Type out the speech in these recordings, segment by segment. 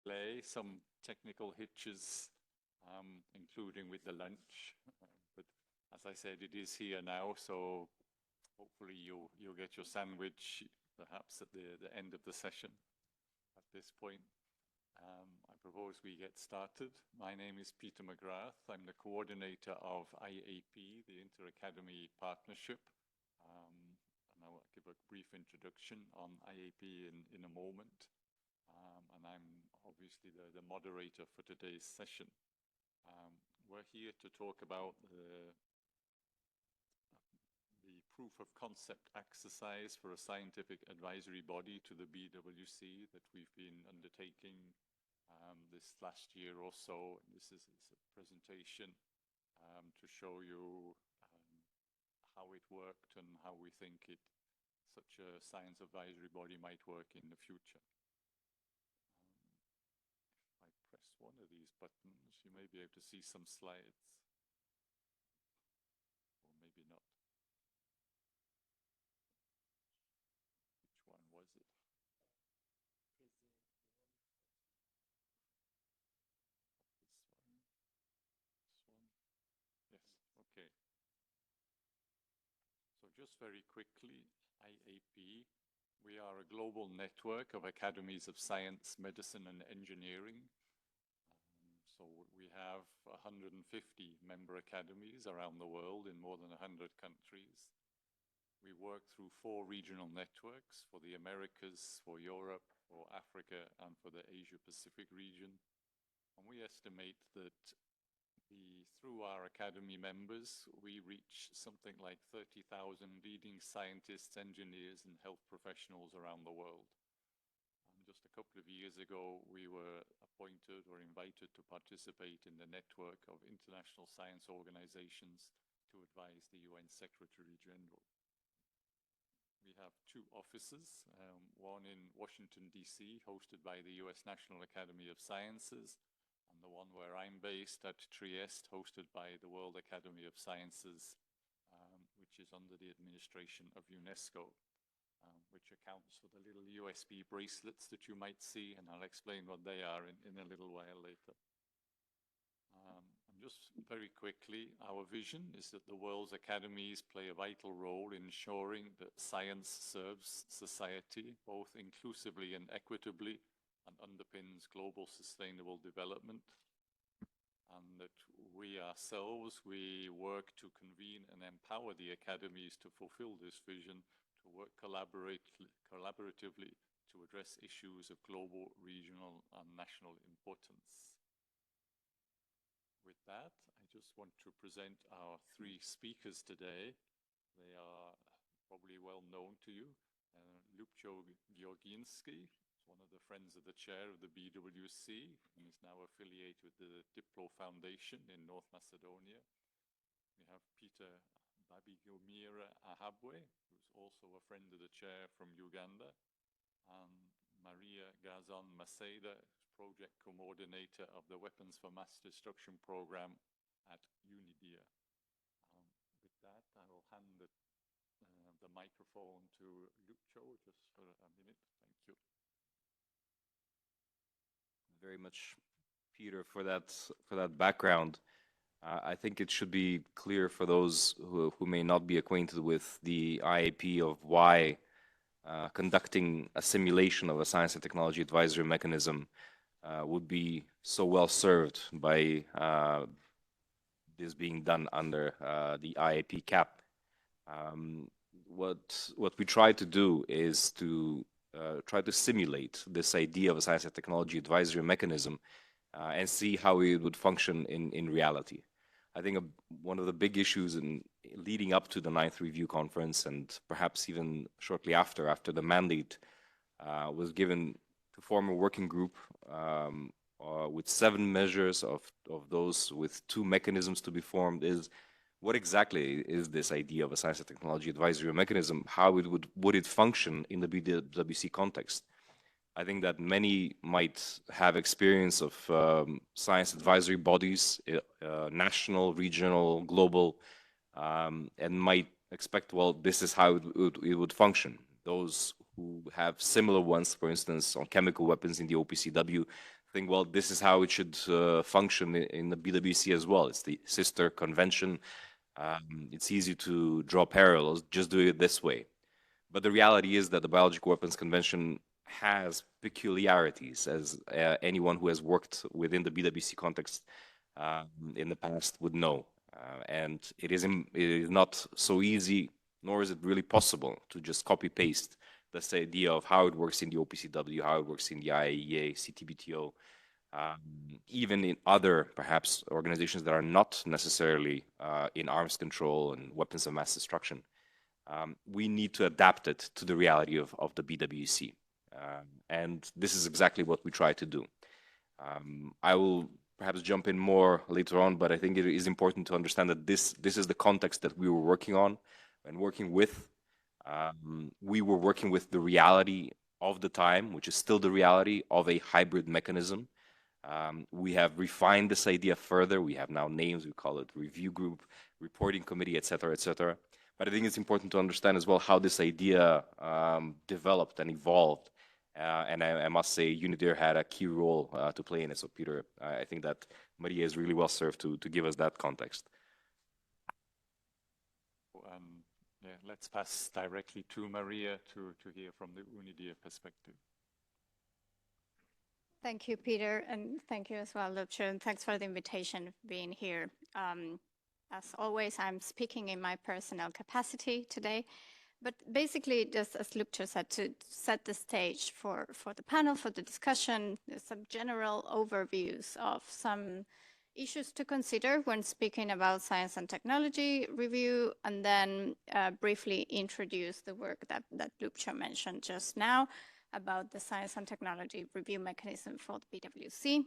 delay, some technical hitches, including with the lunch. But as I said, it is here now, so hopefully you'll get your sandwich perhaps at the end of the session. At this point, I propose we get started. My name is Peter McGrath. I'm the coordinator of IAP, the InterAcademy Partnership. And I'll give a brief introduction on IAP in a moment. And I'm obviously the moderator for today's session. We're here to talk about the proof-of-concept exercise for a scientific advisory body to the BWC that we've been undertaking this last year or so. This is a presentation to show you how it worked and how we think such a science advisory body might work in the future. If I press one of these buttons, you may be able to see some slides, or maybe not. Which one was it? Yes, okay. So just very quickly, IAP, we are a global network of academies of science, medicine, and engineering. So we have 150 member academies around the world in more than 100 countries. We work through 4 regional networks for the Americas, for Europe, for Africa, and for the Asia-Pacific region. And we estimate that through our academy members, we reach something like 30,000 leading scientists, engineers, and health professionals around the world. And just a couple of years ago, we were appointed or invited to participate in the network of international science organizations to advise the UN Secretary General. We have 2 offices, one in Washington, D.C., hosted by the US National Academy of Sciences, and the one where I'm based at Trieste, hosted by the World Academy of Sciences, which is under the administration of UNESCO, which accounts for the little USB bracelets that you might see, and I'll explain what they are in a little while later. And just very quickly, our vision is that the world's academies play a vital role in ensuring that science serves society, both inclusively and equitably, and underpins global sustainable development, and that we ourselves, we work to convene and empower the academies to fulfill this vision, to work collaboratively to address issues of global, regional, and national importance. With that, I just want to present our 3 speakers today. They are probably well known to you. Ljupco Gjorgjinski, one of the friends of the chair of the BWC, and is now affiliated with the Diplo Foundation in North Macedonia. We have Peter Babigumira Ahabwe, who's also a friend of the chair from Uganda, and Maria Garzon Maceda, project coordinator of the Weapons for Mass Destruction program at UNIDIA. With that, I will hand the microphone to Ljupco just for a minute. Thank you. Very much, Peter, for that background. I think it should be clear for those who may not be acquainted with the IAP of why conducting a simulation of a science and technology advisory mechanism would be so well served by this being done under the IAP cap. What we try to do is to try to simulate this idea of a science and technology advisory mechanism and see how it would function in reality. I think one of the big issues in leading up to the 9th Review Conference, and perhaps even shortly after the mandate was given to form a working group with 7 measures of those with 2 mechanisms to be formed, is what exactly is this idea of a science and technology advisory mechanism? How would it function in the BWC context? I think that many might have experience of science advisory bodies, national, regional, global, and might expect, well, this is how it would function. Those who have similar ones, for instance, on chemical weapons in the OPCW, think, well, this is how it should function in the BWC as well. It's the sister convention. It's easy to draw parallels, just do it this way. But the reality is that the Biological Weapons Convention has peculiarities, as anyone who has worked within the BWC context in the past would know. And it is not so easy, nor is it really possible to just copy-paste this idea of how it works in the OPCW, how it works in the IAEA, CTBTO, even in other, perhaps, organizations that are not necessarily in arms control and weapons of mass destruction. We need to adapt it to the reality of the BWC. And this is exactly what we try to do. I will perhaps jump in more later on, but I think it is important to understand that this is the context that we were working on and working with. We were working with the reality of the time, which is still the reality of a hybrid mechanism. We have refined this idea further. We have now names. We call it review group, reporting committee, et cetera, et cetera. But I think it's important to understand as well how this idea developed and evolved. And I must say, UNIDIR had a key role to play in it. So, Peter, I think that Maria is really well served to give us that context. Yeah, let's pass directly to Maria to hear from the UNIDIR perspective. Thank you, Peter, and thank you as well, Ljupco, and thanks for the invitation being here. As always, I'm speaking in my personal capacity today, but basically, just as Ljupco said, to set the stage for the panel, for the discussion, some general overviews of some issues to consider when speaking about science and technology review, and then briefly introduce the work that Ljupco mentioned just now about the science and technology review mechanism for the BWC.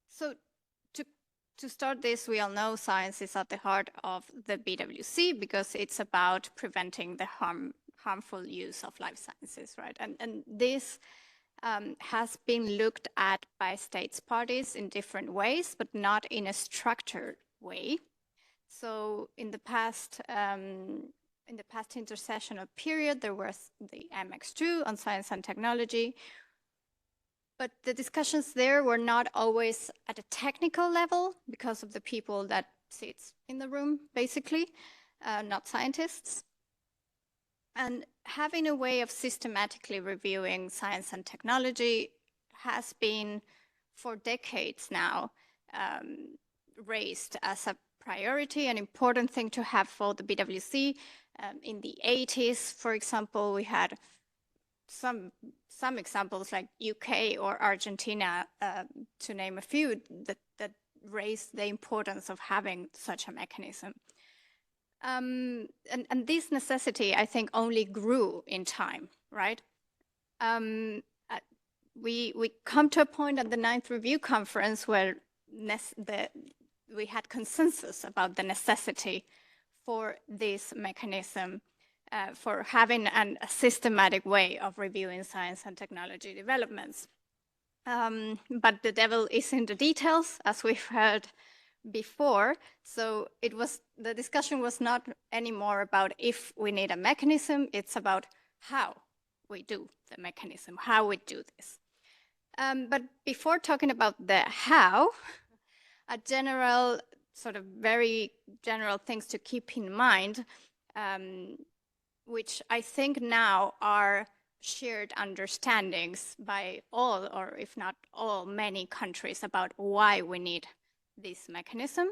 So to start this, we all know science is at the heart of the BWC because it's about preventing the harmful use of life sciences, right? And this has been looked at by states parties in different ways, but not in a structured way. So in the past intersessional period, there was the MX2 on science and technology, but the discussions there were not always at a technical level because of the people that sits in the room, basically, not scientists. And having a way of systematically reviewing science and technology has been, for decades now, raised as a priority, an important thing to have for the BWC. In the 80s, for example, we had some examples like UK or Argentina, to name a few, that raised the importance of having such a mechanism. And this necessity, I think, only grew in time, right? We come to a point at the 9th Review Conference where we had consensus about the necessity for this mechanism, for having a systematic way of reviewing science and technology developments. But the devil is in the details, as we've heard before. So the discussion was not anymore about if we need a mechanism, it's about how we do the mechanism, how we do this. But before talking about the how, a general, sort of very general things to keep in mind, which I think now are shared understandings by all, or if not all, many countries about why we need this mechanism.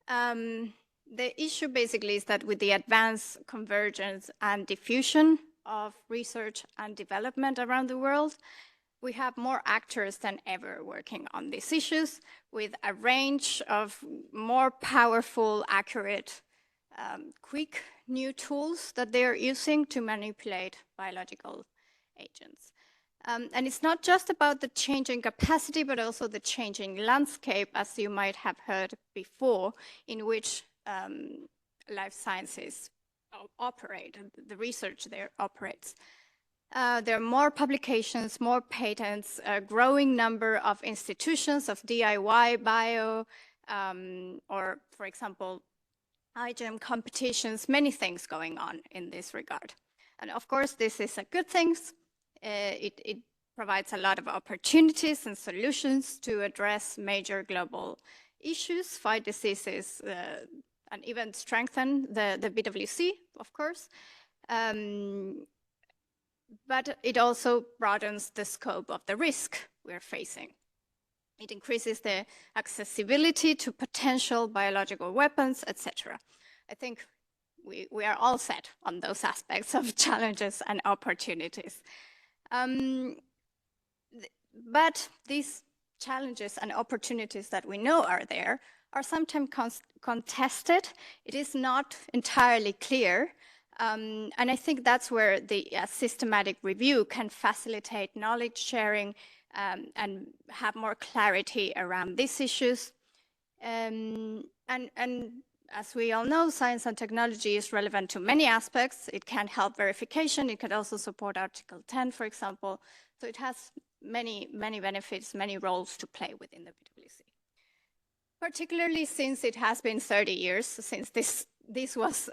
The issue basically is that with the advanced convergence and diffusion of research and development around the world, we have more actors than ever working on these issues with a range of more powerful, accurate, quick new tools that they're using to manipulate biological agents. And it's not just about the changing capacity, but also the changing landscape, as you might have heard before, in which life sciences operate, the research there operates. There are more publications, more patents, a growing number of institutions of DIY bio, or, for example, iGEM competitions, many things going on in this regard. And of course, this is a good thing. It provides a lot of opportunities and solutions to address major global issues, fight diseases, and even strengthen the BWC, of course. But it also broadens the scope of the risk we're facing. It increases the accessibility to potential biological weapons, etc. I think we are all set on those aspects of challenges and opportunities. But these challenges and opportunities that we know are there are sometimes contested. It is not entirely clear. And I think that's where the systematic review can facilitate knowledge sharing and have more clarity around these issues. And as we all know, science and technology is relevant to many aspects. It can help verification. It could also support Article 10, for example. So it has many benefits, many roles to play within the BWC. Particularly since it has been 30 years since this was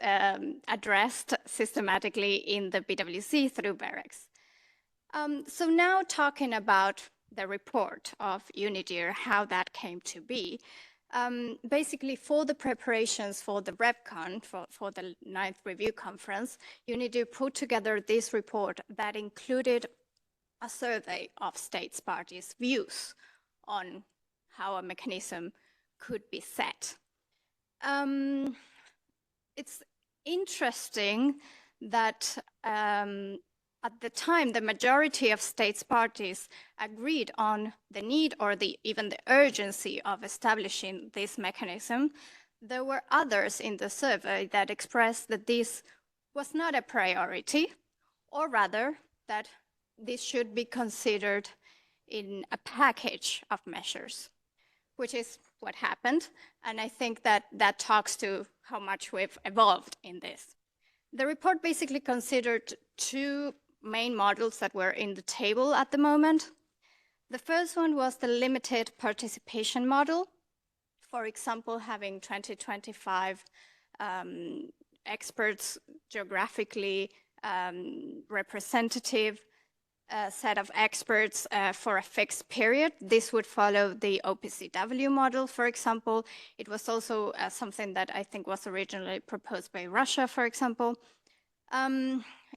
addressed systematically in the BWC through BEREX. So now talking about the report of UNIDIR, how that came to be. Basically, for the preparations for the RevCon, for the 9th review conference, UNIDIR put together this report that included a survey of states parties' views on how a mechanism could be set. It's interesting that at the time, the majority of states parties agreed on the need or even the urgency of establishing this mechanism. There were others in the survey that expressed that this was not a priority, or rather that this should be considered in a package of measures, which is what happened. And I think that talks to how much we've evolved in this. The report basically considered two main models that were in the table at the moment. The first one was the limited participation model. For example, having 20-25 experts, geographically representative set of experts for a fixed period. This would follow the OPCW model, for example. It was also something that I think was originally proposed by Russia, for example.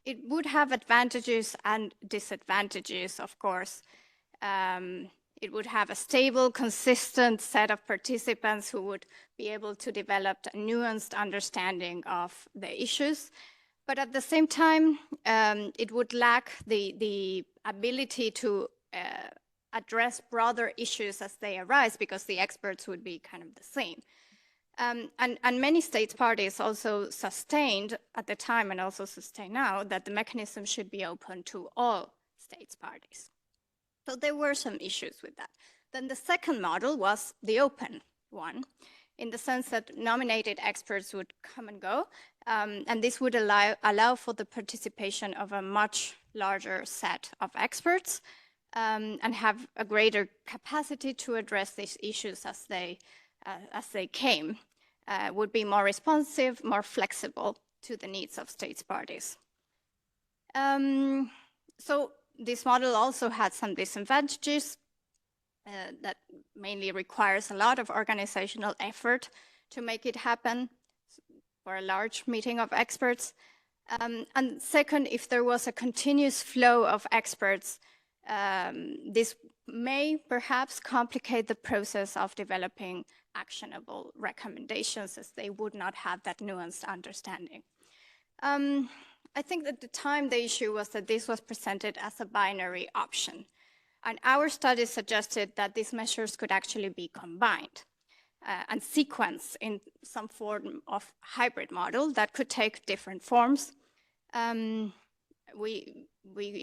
It would have advantages and disadvantages, of course. It would have a stable, consistent set of participants who would be able to develop a nuanced understanding of the issues. But at the same time, it would lack the ability to address broader issues as they arise, because the experts would be kind of the same. And many states parties also sustained at the time, and also sustain now, that the mechanism should be open to all states parties. So there were some issues with that. Then the second model was the open one, in the sense that nominated experts would come and go, and this would allow for the participation of a much larger set of experts and have a greater capacity to address these issues as they came, would be more responsive, more flexible to the needs of states parties. So this model also had some disadvantages that mainly requires a lot of organizational effort to make it happen for a large meeting of experts. And second, if there was a continuous flow of experts, this may perhaps complicate the process of developing actionable recommendations, as they would not have that nuanced understanding. I think at the time the issue was that this was presented as a binary option. And our study suggested that these measures could actually be combined and sequenced in some form of hybrid model that could take different forms. We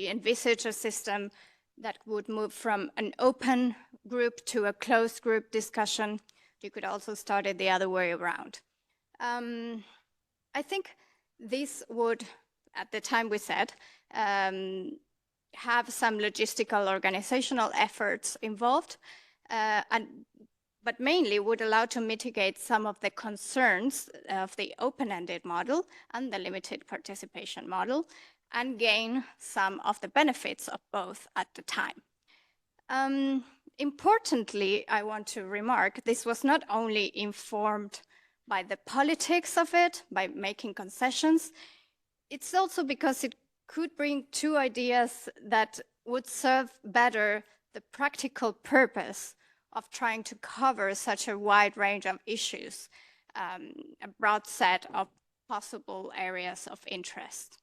envisage a system that would move from an open group to a closed group discussion. You could also start it the other way around. I think this would, at the time we said, have some logistical organizational efforts involved, but mainly would allow to mitigate some of the concerns of the open-ended model and the limited participation model, and gain some of the benefits of both at the time. Importantly, I want to remark, this was not only informed by the politics of it, by making concessions, it's also because it could bring two ideas that would serve better the practical purpose of trying to cover such a wide range of issues, a broad set of possible areas of interest.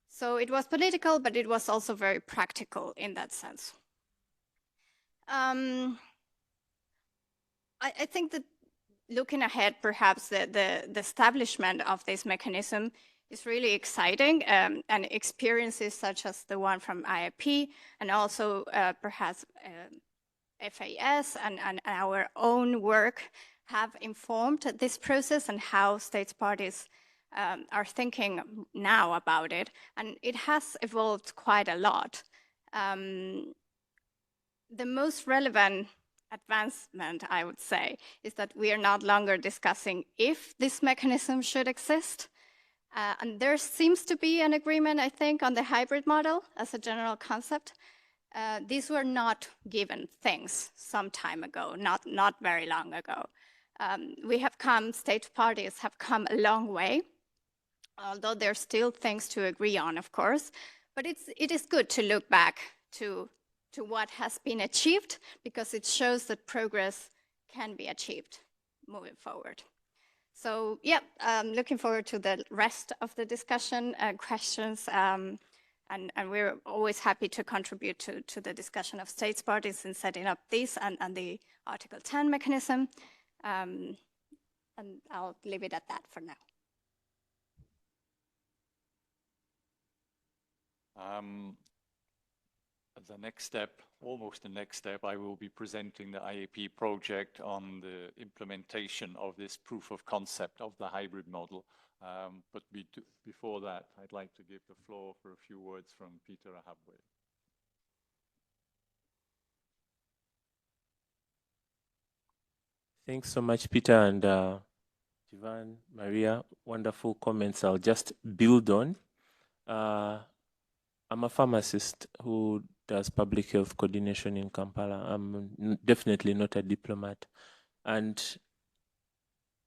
So it was political, but it was also very practical in that sense. I think that looking ahead, perhaps the establishment of this mechanism is really exciting, and experiences such as the one from IAP and also perhaps FAS and our own work have informed this process and how states parties are thinking now about it. And it has evolved quite a lot. The most relevant advancement, I would say, is that we are not longer discussing if this mechanism should exist. And there seems to be an agreement, I think, on the hybrid model as a general concept. These were not given things some time ago, not very long ago. State parties have come a long way, although there's still things to agree on, of course. But it is good to look back to what has been achieved, because it shows that progress can be achieved moving forward. So yeah, looking forward to the rest of the discussion, questions, and we're always happy to contribute to the discussion of states parties in setting up this and the Article 10 mechanism. And I'll leave it at that for now. The next step, almost the next step, I will be presenting the IAP project on the implementation of this proof of concept of the hybrid model. But before that, I'd like to give the floor for a few words from Peter Ahabwe. Thanks so much, Peter and Jivan, Maria. Wonderful comments I'll just build on. I'm a pharmacist who does public health coordination in Kampala. I'm definitely not a diplomat. And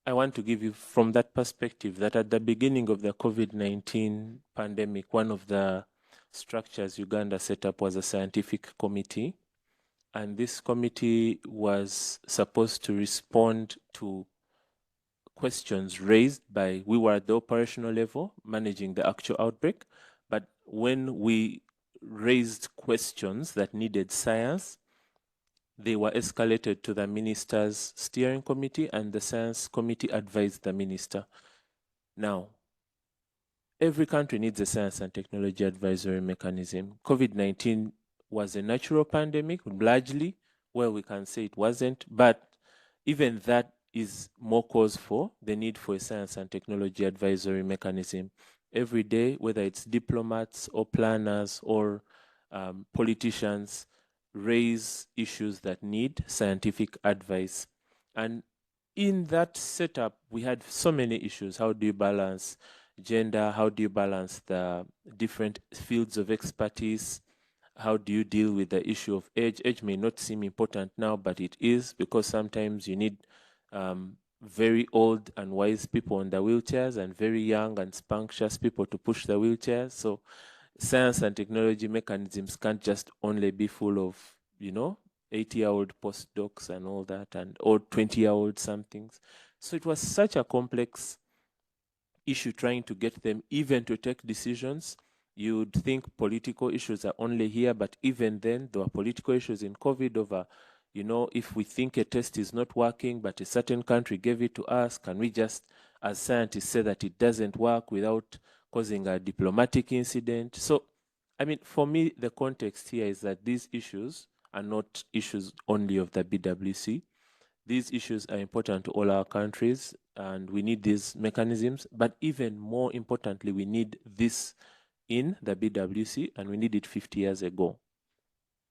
I want to give you from that perspective that at the beginning of the COVID-19 pandemic, one of the structures Uganda set up was a scientific committee. And this committee was supposed to respond to questions raised by, we were at the operational level, managing the actual outbreak. But when we raised questions that needed science, they were escalated to the minister's steering committee, and the science committee advised the minister. Now, every country needs a science and technology advisory mechanism. COVID-19 was a natural pandemic, largely. Well, we can say it wasn't, but even that is more cause for the need for a science and technology advisory mechanism. Every day, whether it's diplomats or planners or politicians, raise issues that need scientific advice. And in that setup, we had so many issues. How do you balance gender? How do you balance the different fields of expertise? How do you deal with the issue of age? Age may not seem important now, but it is, because sometimes you need very old and wise people on the wheelchairs and very young and spuncious people to push the wheelchairs. So science and technology mechanisms can't just only be full of, 80-year-old postdocs and all that, or 20-year-old somethings. So it was such a complex issue trying to get them even to take decisions. You'd think political issues are only here, but even then there were political issues in COVID over, if we think a test is not working, but a certain country gave it to us, can we just, as scientists, say that it doesn't work without causing a diplomatic incident? So, for me, the context here is that these issues are not issues only of the BWC. These issues are important to all our countries, and we need these mechanisms. But even more importantly, we need this in the BWC, and we need it 50 years ago.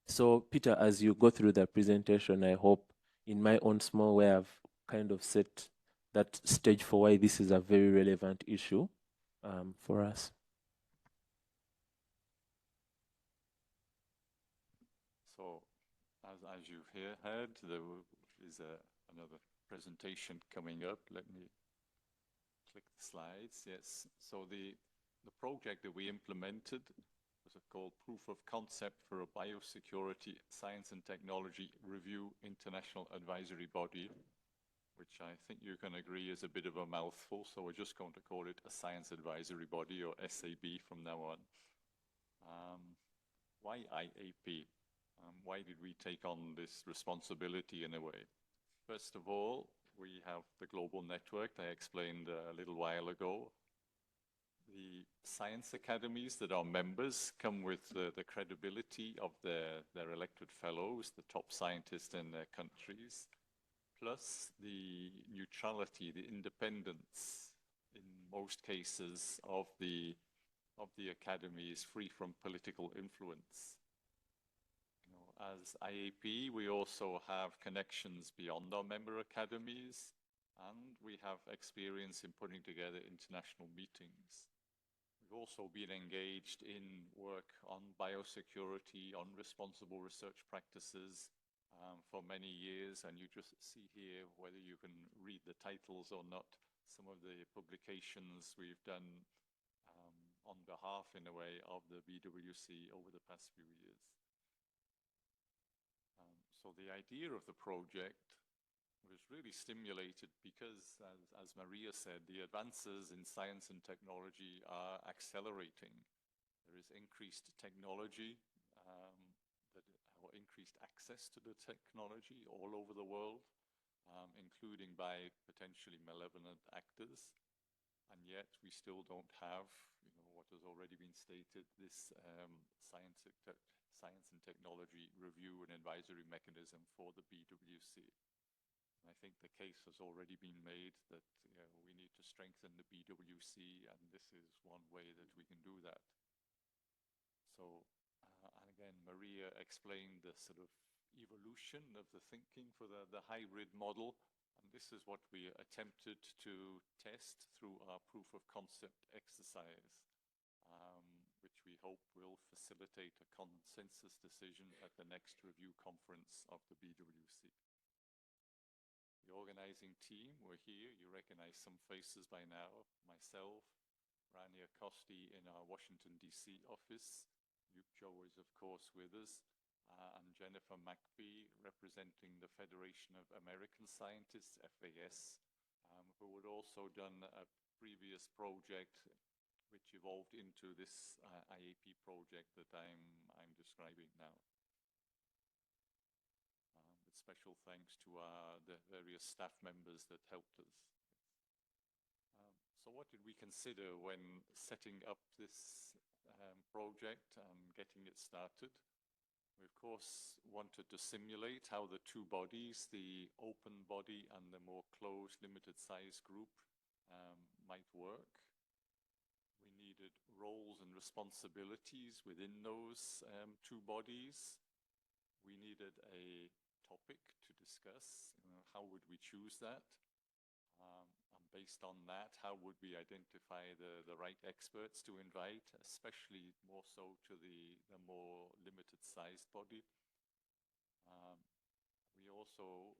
So, Peter, as you go through the presentation, I hope in my own small way I've kind of set that stage for why this is a very relevant issue for us. So, as you've heard, there is another presentation coming up. Let me click the slides. Yes. So the project that we implemented was called Proof-of-Concept for a Biosecurity Science and Technology Review International Advisory Body, which I think you can agree is a bit of a mouthful. So we're just going to call it a Science Advisory Body, or SAB, from now on. Why IAP? Why did we take on this responsibility in a way? First of all, we have the global network I explained a little while ago. The science academies that are members come with the credibility of their elected fellows, the top scientists in their countries, plus the neutrality, the independence, in most cases, of the academy is free from political influence. As IAP, we also have connections beyond our member academies, and we have experience in putting together international meetings. We've also been engaged in work on biosecurity, on responsible research practices for many years, and you just see here, whether you can read the titles or not, some of the publications we've done on behalf, in a way, of the BWC over the past few years. So the idea of the project was really stimulated because, as Maria said, the advances in science and technology are accelerating. There is increased technology, or increased access to the technology all over the world, including by potentially malevolent actors. And yet we still don't have, what has already been stated, this science and technology review and advisory mechanism for the BWC. And I think the case has already been made that we need to strengthen the BWC, and this is one way that we can do that. So, and again, Maria explained the sort of evolution of the thinking for the hybrid model, and this is what we attempted to test through our proof-of-concept exercise, which we hope will facilitate a consensus decision at the next review conference of the BWC. The organizing team were here. You recognize some faces by now. Myself, Rania Costi in our Washington, D.C. office. Ljupco is, of course, with us. And Jennifer McPhee, representing the Federation of American Scientists, FAS, who had also done a previous project which evolved into this IAP project that I'm describing now. With special thanks to the various staff members that helped us. So what did we consider when setting up this project and getting it started? We, of course, wanted to simulate how the two bodies, the open body and the more closed, limited size group, might work. We needed roles and responsibilities within those two bodies. We needed a topic to discuss. How would we choose that? And based on that, how would we identify the right experts to invite, especially more so to the more limited sized body? We also,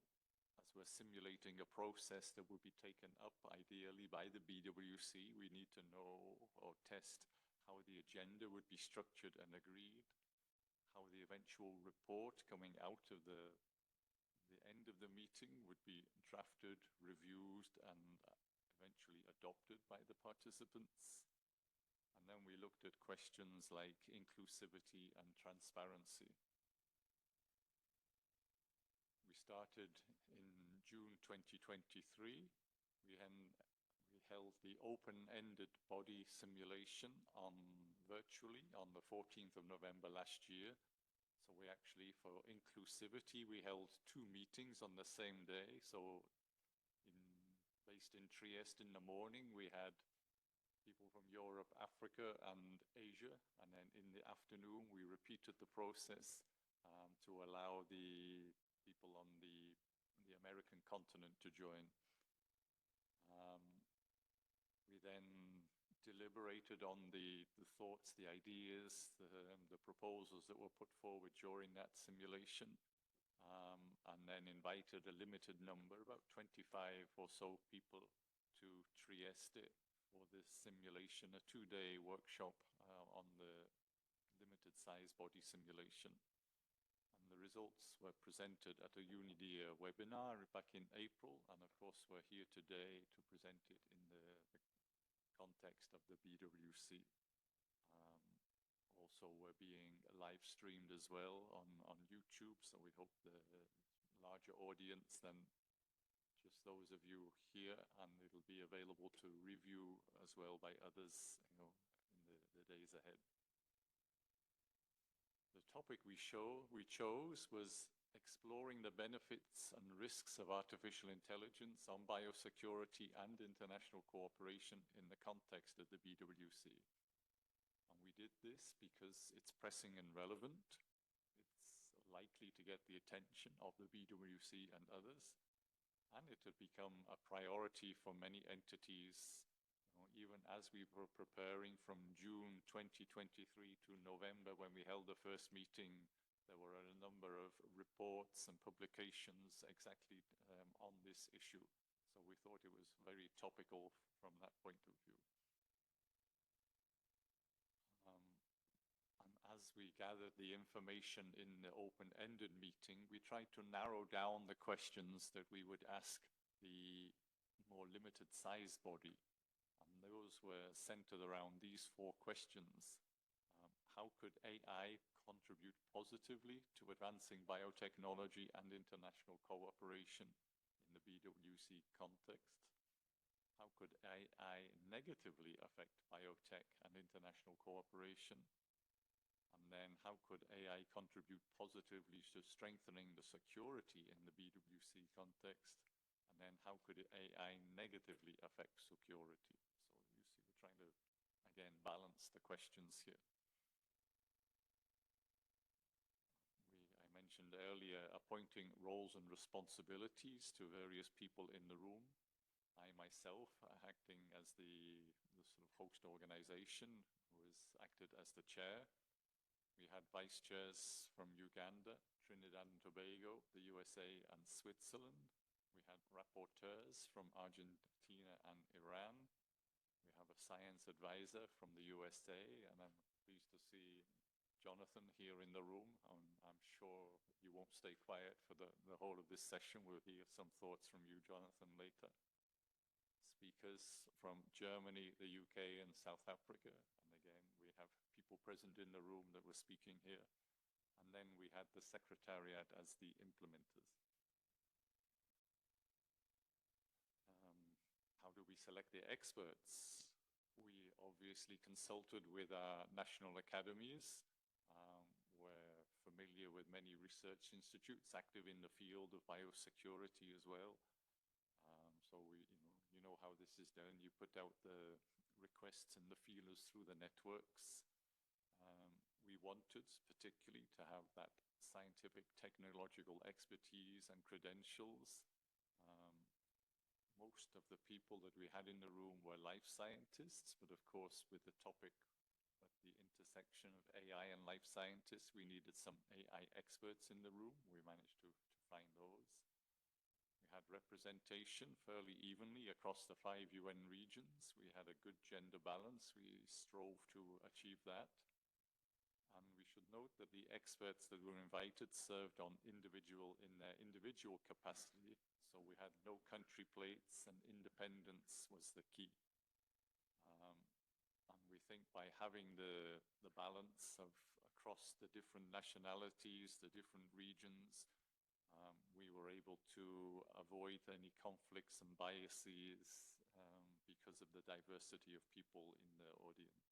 as we're simulating a process that would be taken up ideally by the BWC, we need to know or test how the agenda would be structured and agreed, how the eventual report coming out of the end of the meeting would be drafted, reviewed, and eventually adopted by the participants. And then we looked at questions like inclusivity and transparency. We started in June 2023. We held the open-ended body simulation virtually on the 14th of November last year. So we actually, for inclusivity, we held 2 meetings on the same day. So based in Trieste in the morning, we had people from Europe, Africa, and Asia. And then in the afternoon, we repeated the process to allow the people on the American continent to join. We then deliberated on the thoughts, the ideas, the proposals that were put forward during that simulation, and then invited a limited number, about 25 or so people, to Trieste for this simulation, a 2-day workshop on the limited size body simulation. And the results were presented at a UNIDIA webinar back in April, and of course we're here today to present it in the context of the BWC. Also, we're being live streamed as well on YouTube, so we hope the larger audience than just those of you here, and it'll be available to review as well by others, in the days ahead. The topic we chose was exploring the benefits and risks of artificial intelligence on biosecurity and international cooperation in the context of the BWC. And we did this because it's pressing and relevant. It's likely to get the attention of the BWC and others. And it had become a priority for many entities, even as we were preparing from June 2023 to November when we held the first meeting. There were a number of reports and publications exactly on this issue. So we thought it was very topical from that point of view. And as we gathered the information in the open-ended meeting, we tried to narrow down the questions that we would ask the more limited size body. And those were centered around these 4 questions. How could AI contribute positively to advancing biotechnology and international cooperation in the BWC context? How could AI negatively affect biotech and international cooperation? And then how could AI contribute positively to strengthening the security in the BWC context? And then how could AI negatively affect security? So you see, we're trying to, again, balance the questions here. I mentioned earlier appointing roles and responsibilities to various people in the room. I myself, acting as the sort of host organization, acted as the chair. We had vice chairs from Uganda, Trinidad and Tobago, the USA and Switzerland. We had rapporteurs from Argentina and Iran. We have a science advisor from the USA, and I'm pleased to see Jonathan here in the room. I'm sure you won't stay quiet for the whole of this session. We'll hear some thoughts from you, Jonathan, later. Speakers from Germany, the UK, and South Africa. And again, we have people present in the room that were speaking here. And then we had the Secretariat as the implementers. How do we select the experts? We obviously consulted with our national academies. We're familiar with many research institutes active in the field of biosecurity as well. So you know how this is done. You put out the requests and the feelers through the networks. We wanted particularly to have that scientific technological expertise and credentials. Most of the people that we had in the room were life scientists, but of course with the topic at the intersection of AI and life scientists, we needed some AI experts in the room. We managed to find those. We had representation fairly evenly across the 5 UN regions. We had a good gender balance. We strove to achieve that. And we should note that the experts that were invited served in their individual capacity. So we had no country plates, and independence was the key. And we think by having the balance of across the different nationalities, the different regions, we were able to avoid any conflicts and biases because of the diversity of people in the audience.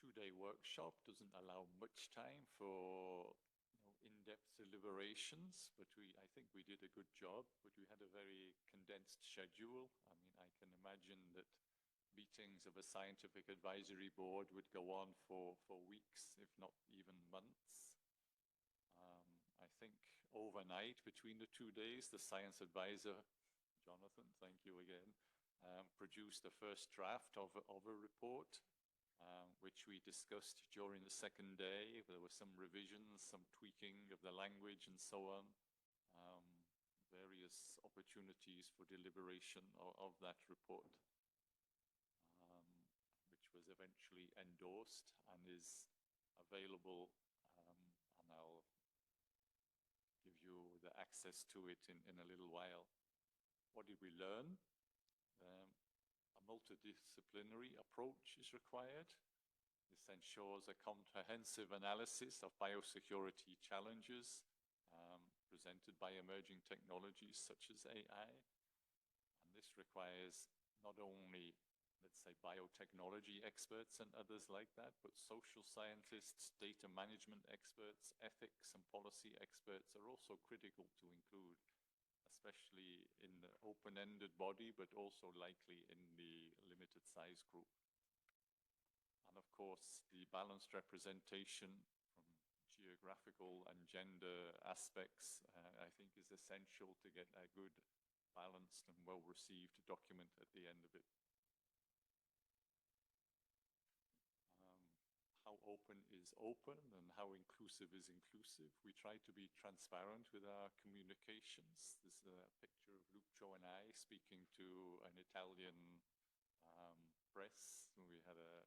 2-day workshop doesn't allow much time for in-depth deliberations, but I think we did a good job, but we had a very condensed schedule. I mean, I can imagine that meetings of a scientific advisory board would go on for weeks, if not even months. I think overnight, between the 2 days, the science advisor, Jonathan. Thank you again. Produced the first draft of a report, which we discussed during the second day. There were some revisions, some tweaking of the language and so on. Various opportunities for deliberation of that report, which was eventually endorsed and is available, and I'll give you the access to it in a little while. What did we learn? A multidisciplinary approach is required. This ensures a comprehensive analysis of biosecurity challenges presented by emerging technologies such as AI. And this requires not only, let's say, biotechnology experts and others like that, but social scientists, data management experts, ethics and policy experts are also critical to include, especially in the open-ended body, but also likely in the limited size group. And of course, the balanced representation from geographical and gender aspects, I think is essential to get a good, balanced and well-received document at the end of it. How open is open and how inclusive is inclusive. We try to be transparent with our communications. This is a picture of Ljupco and I speaking to an Italian press. We had an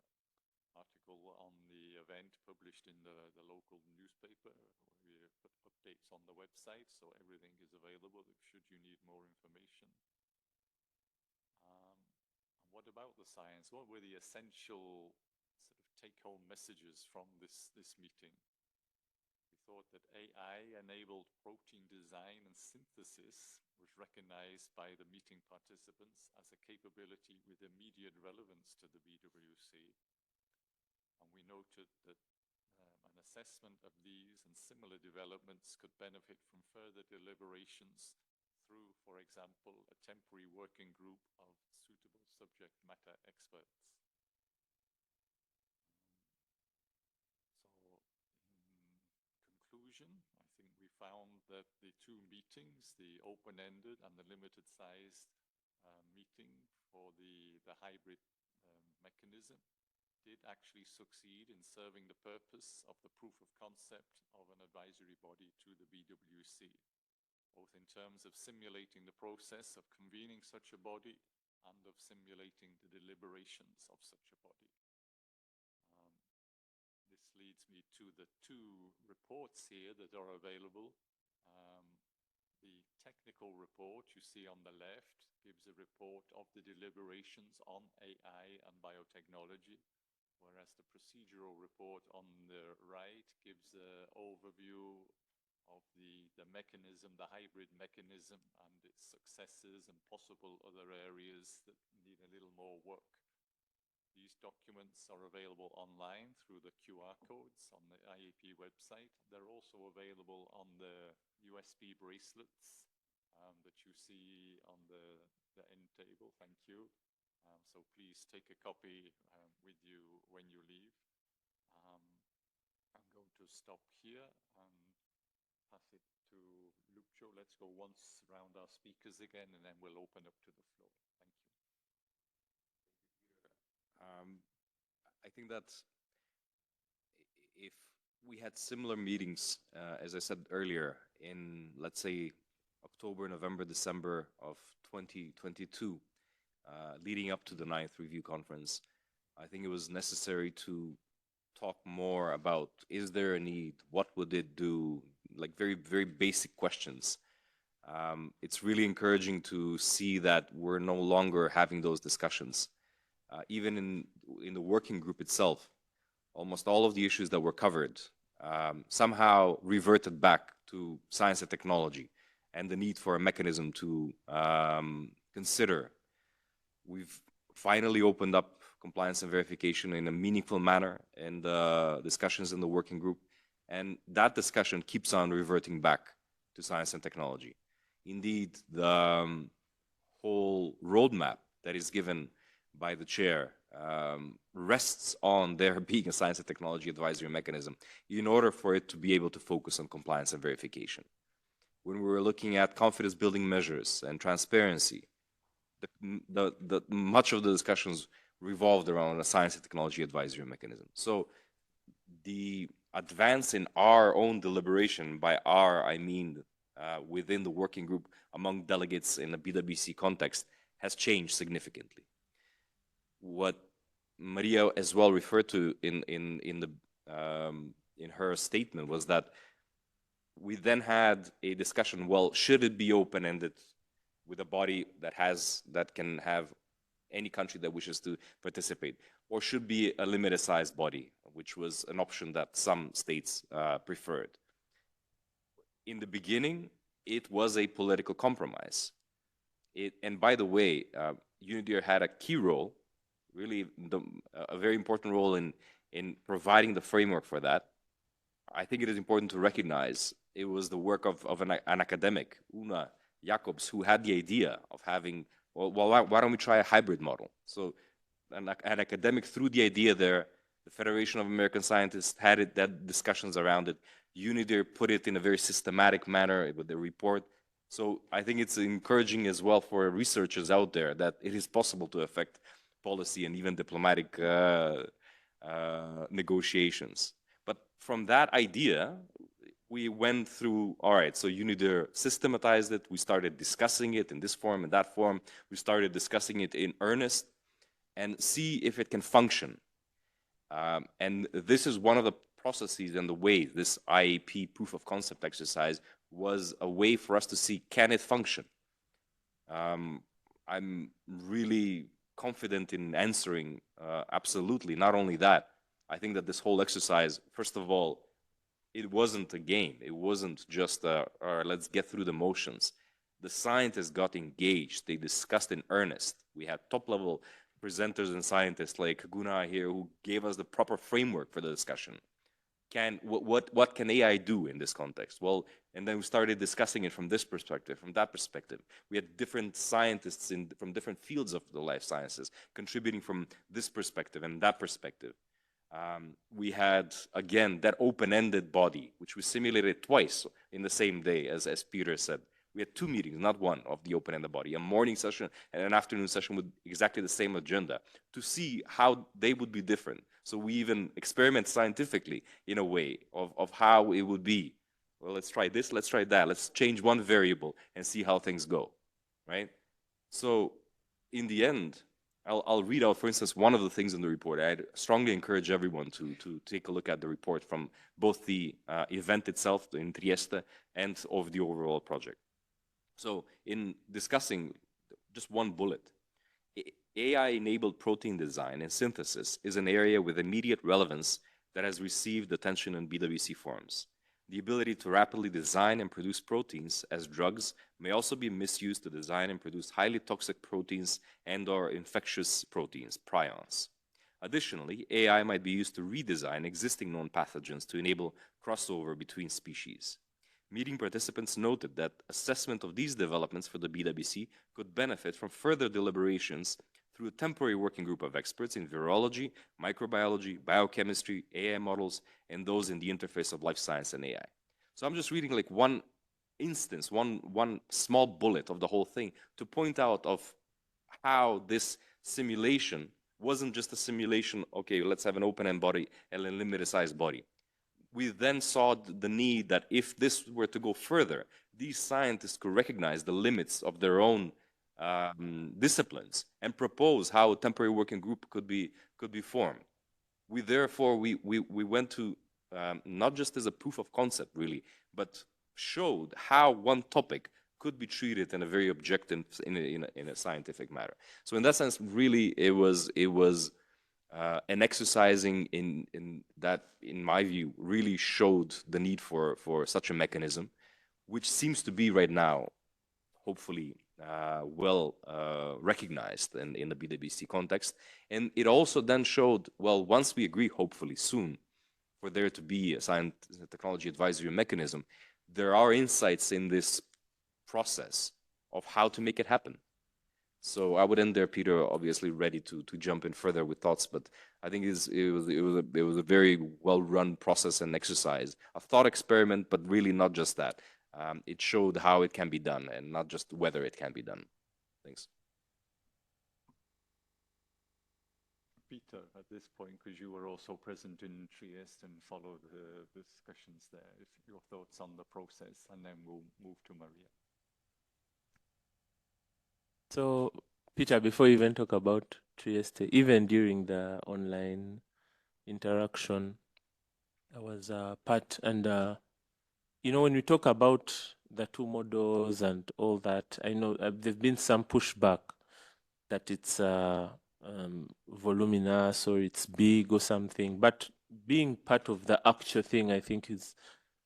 article on the event published in the local newspaper. We put updates on the website, so everything is available should you need more information. What about the science? What were the essential sort of take-home messages from this meeting? We thought that AI-enabled protein design and synthesis was recognized by the meeting participants as a capability with immediate relevance to the BWC. And we noted that an assessment of these and similar developments could benefit from further deliberations through, for example, a temporary working group of suitable subject matter experts. I think we found that the two meetings, the open-ended and the limited-sized meeting for the hybrid mechanism, did actually succeed in serving the purpose of the proof of concept of an advisory body to the BWC, both in terms of simulating the process of convening such a body and of simulating the deliberations of such a body. This leads me to the two reports here that are available. The technical report you see on the left gives a report of the deliberations on AI and biotechnology, whereas the procedural report on the right gives an overview of the mechanism, the hybrid mechanism, and its successes and possible other areas that need a little more work. These documents are available online through the QR codes on the IAP website. They're also available on the USB bracelets that you see on the end table. Thank you. So please take a copy with you when you leave. I'm going to stop here and pass it to Ljupco. Let's go once around our speakers again, and then we'll open up to the floor. Thank you. I think that if we had similar meetings, as I said earlier, in, let's say, October, November, December of 2022, leading up to the 9th review conference, I think it was necessary to talk more about, is there a need? What would it do? Like very, very basic questions. It's really encouraging to see that we're no longer having those discussions. Even in the working group itself, almost all of the issues that were covered somehow reverted back to science and technology and the need for a mechanism to consider. We've finally opened up compliance and verification in a meaningful manner in the discussions in the working group, and that discussion keeps on reverting back to science and technology. Indeed, the whole roadmap that is given by the chair rests on there being a science and technology advisory mechanism in order for it to be able to focus on compliance and verification. when we were looking at confidence building measures and transparency, much of the discussions revolved around a science and technology advisory mechanism. So the advance in our own deliberation, by our, I mean within the working group among delegates in the BWC context, has changed significantly. What Maria as well referred to in her statement was that we then had a discussion, well, should it be open-ended with a body that can have any country that wishes to participate, or should be a limited sized body, which was an option that some states preferred. In the beginning, it was a political compromise. And by the way, UNIDIR had a key role, really a very important role in providing the framework for that. I think it is important to recognize it was the work of an academic, Una Jacobs, who had the idea of having, well, why don't we try a hybrid model? So an academic threw the idea there. The Federation of American Scientists had discussions around it. UNIDIR put it in a very systematic manner with the report. So I think it's encouraging as well for researchers out there that it is possible to affect policy and even diplomatic negotiations. But from that idea, we went through, all right, so UNIDIR systematized it. We started discussing it in this form and that form. We started discussing it in earnest and see if it can function. And this is one of the processes and the way this IAP proof-of-concept exercise was a way for us to see, can it function? I'm really confident in answering absolutely. Not only that, I think that this whole exercise, first of all, it wasn't a game. It wasn't just let's get through the motions. The scientists got engaged. They discussed in earnest. We had top-level presenters and scientists like Gunnar here who gave us the proper framework for the discussion. What can AI do in this context? Well, and then we started discussing it from this perspective, from that perspective. We had different scientists from different fields of the life sciences contributing from this perspective and that perspective. We had, again, that open-ended body, which we simulated twice in the same day, as Peter said. We had 2 meetings, not one, of the open-ended body, a morning session and an afternoon session with exactly the same agenda, to see how they would be different. So we even experiment scientifically in a way of how it would be. Well, let's try this, let's try that. Let's change one variable and see how things go, right? So in the end, I'll read out, for instance, one of the things in the report. I'd strongly encourage everyone to take a look at the report from both the event itself in Trieste and of the overall project. So in discussing just one bullet, AI-enabled protein design and synthesis is an area with immediate relevance that has received attention in BWC forums. The ability to rapidly design and produce proteins as drugs may also be misused to design and produce highly toxic proteins and/or infectious proteins, prions. Additionally, AI might be used to redesign existing known pathogens to enable crossover between species. Meeting participants noted that assessment of these developments for the BWC could benefit from further deliberations through a temporary working group of experts in virology, microbiology, biochemistry, AI models, and those in the interface of life science and AI. So I'm just reading like one instance, one small bullet of the whole thing to point out of how this simulation wasn't just a simulation, okay, let's have an open-end body and a limited-sized body. We then saw the need that if this were to go further, these scientists could recognize the limits of their own disciplines and propose how a temporary working group could be formed. We therefore went to not just as a proof of concept really, but showed how one topic could be treated in a very objective, in a scientific manner. So in that sense, really, it was an exercising in that, in my view, really showed the need for such a mechanism, which seems to be right now, hopefully, well recognized in the BWC context. And it also then showed, well, once we agree, hopefully soon, for there to be a science and technology advisory mechanism, there are insights in this process of how to make it happen. So I would end there, Peter, obviously ready to jump in further with thoughts, but I think it was a very well-run process and exercise, a thought experiment, but really not just that. it showed how it can be done and not just whether it can be done. Thanks. Peter, at this point, because you were also present in Trieste and followed the discussions there, if your thoughts on the process, and then we'll move to Maria. So, Peter, before you even talk about Trieste, even during the online interaction, I was part, and you know, when we talk about the two models and all that, I know there's been some pushback that it's voluminous or it's big or something, but being part of the actual thing, I think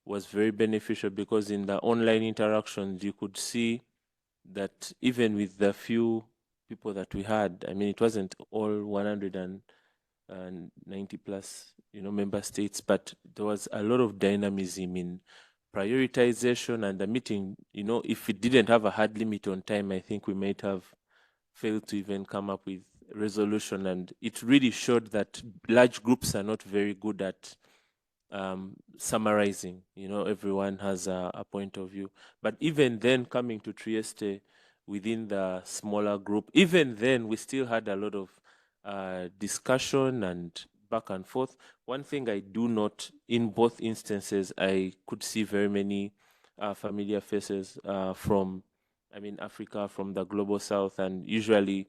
was very beneficial, because in the online interactions, you could see that even with the few people that we had, I mean, it wasn't all 190 plus, you know, member states, but there was a lot of dynamism in prioritization, and the meeting, you know, if it didn't have a hard limit on time, I think we might have failed to even come up with resolution. And it really showed that large groups are not very good at summarizing. You know, everyone has a point of view. But even then, coming to Trieste within the smaller group, even then we still had a lot of discussion and back and forth. One thing I do note, in both instances, I could see very many familiar faces from, I mean, Africa, from the global south, and usually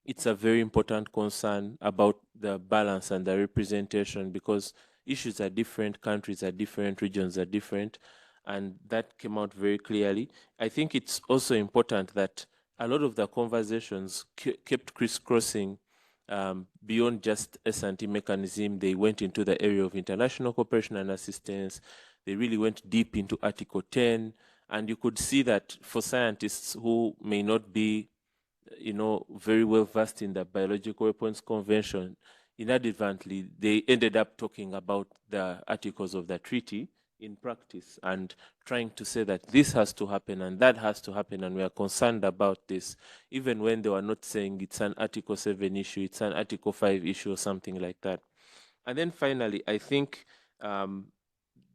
it's a very important concern about the balance and the representation, because issues are different, countries are different, regions are different, and that came out very clearly. I think it's also important that a lot of the conversations kept crisscrossing beyond just S&T mechanism. They went into the area of international cooperation and assistance. They really went deep into Article 10, and you could see that for scientists who may not be, you know, very well versed in the Biological Weapons Convention, inadvertently, they ended up talking about the articles of the treaty in practice and trying to say that this has to happen and that has to happen, and we are concerned about this, even when they were not saying it's an Article 7 issue, it's an Article 5 issue or something like that. And then finally, I think the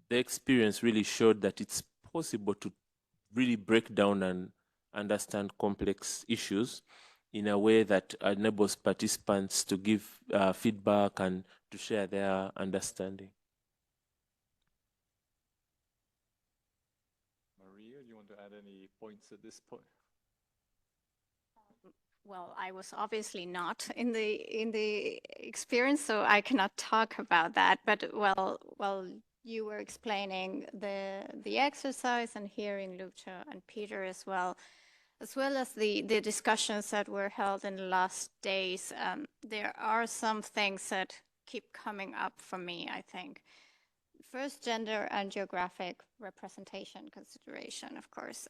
experience really showed that it's possible to really break down and understand complex issues in a way that enables participants to give feedback and to share their understanding. Maria, do you want to add any points at this point? Well, I was obviously not in the experience, so I cannot talk about that. But well, you were explaining the exercise, and hearing Ljupco and Peter as well as the discussions that were held in the last days. There are some things that keep coming up for me, I think. First, gender and geographic representation consideration, of course,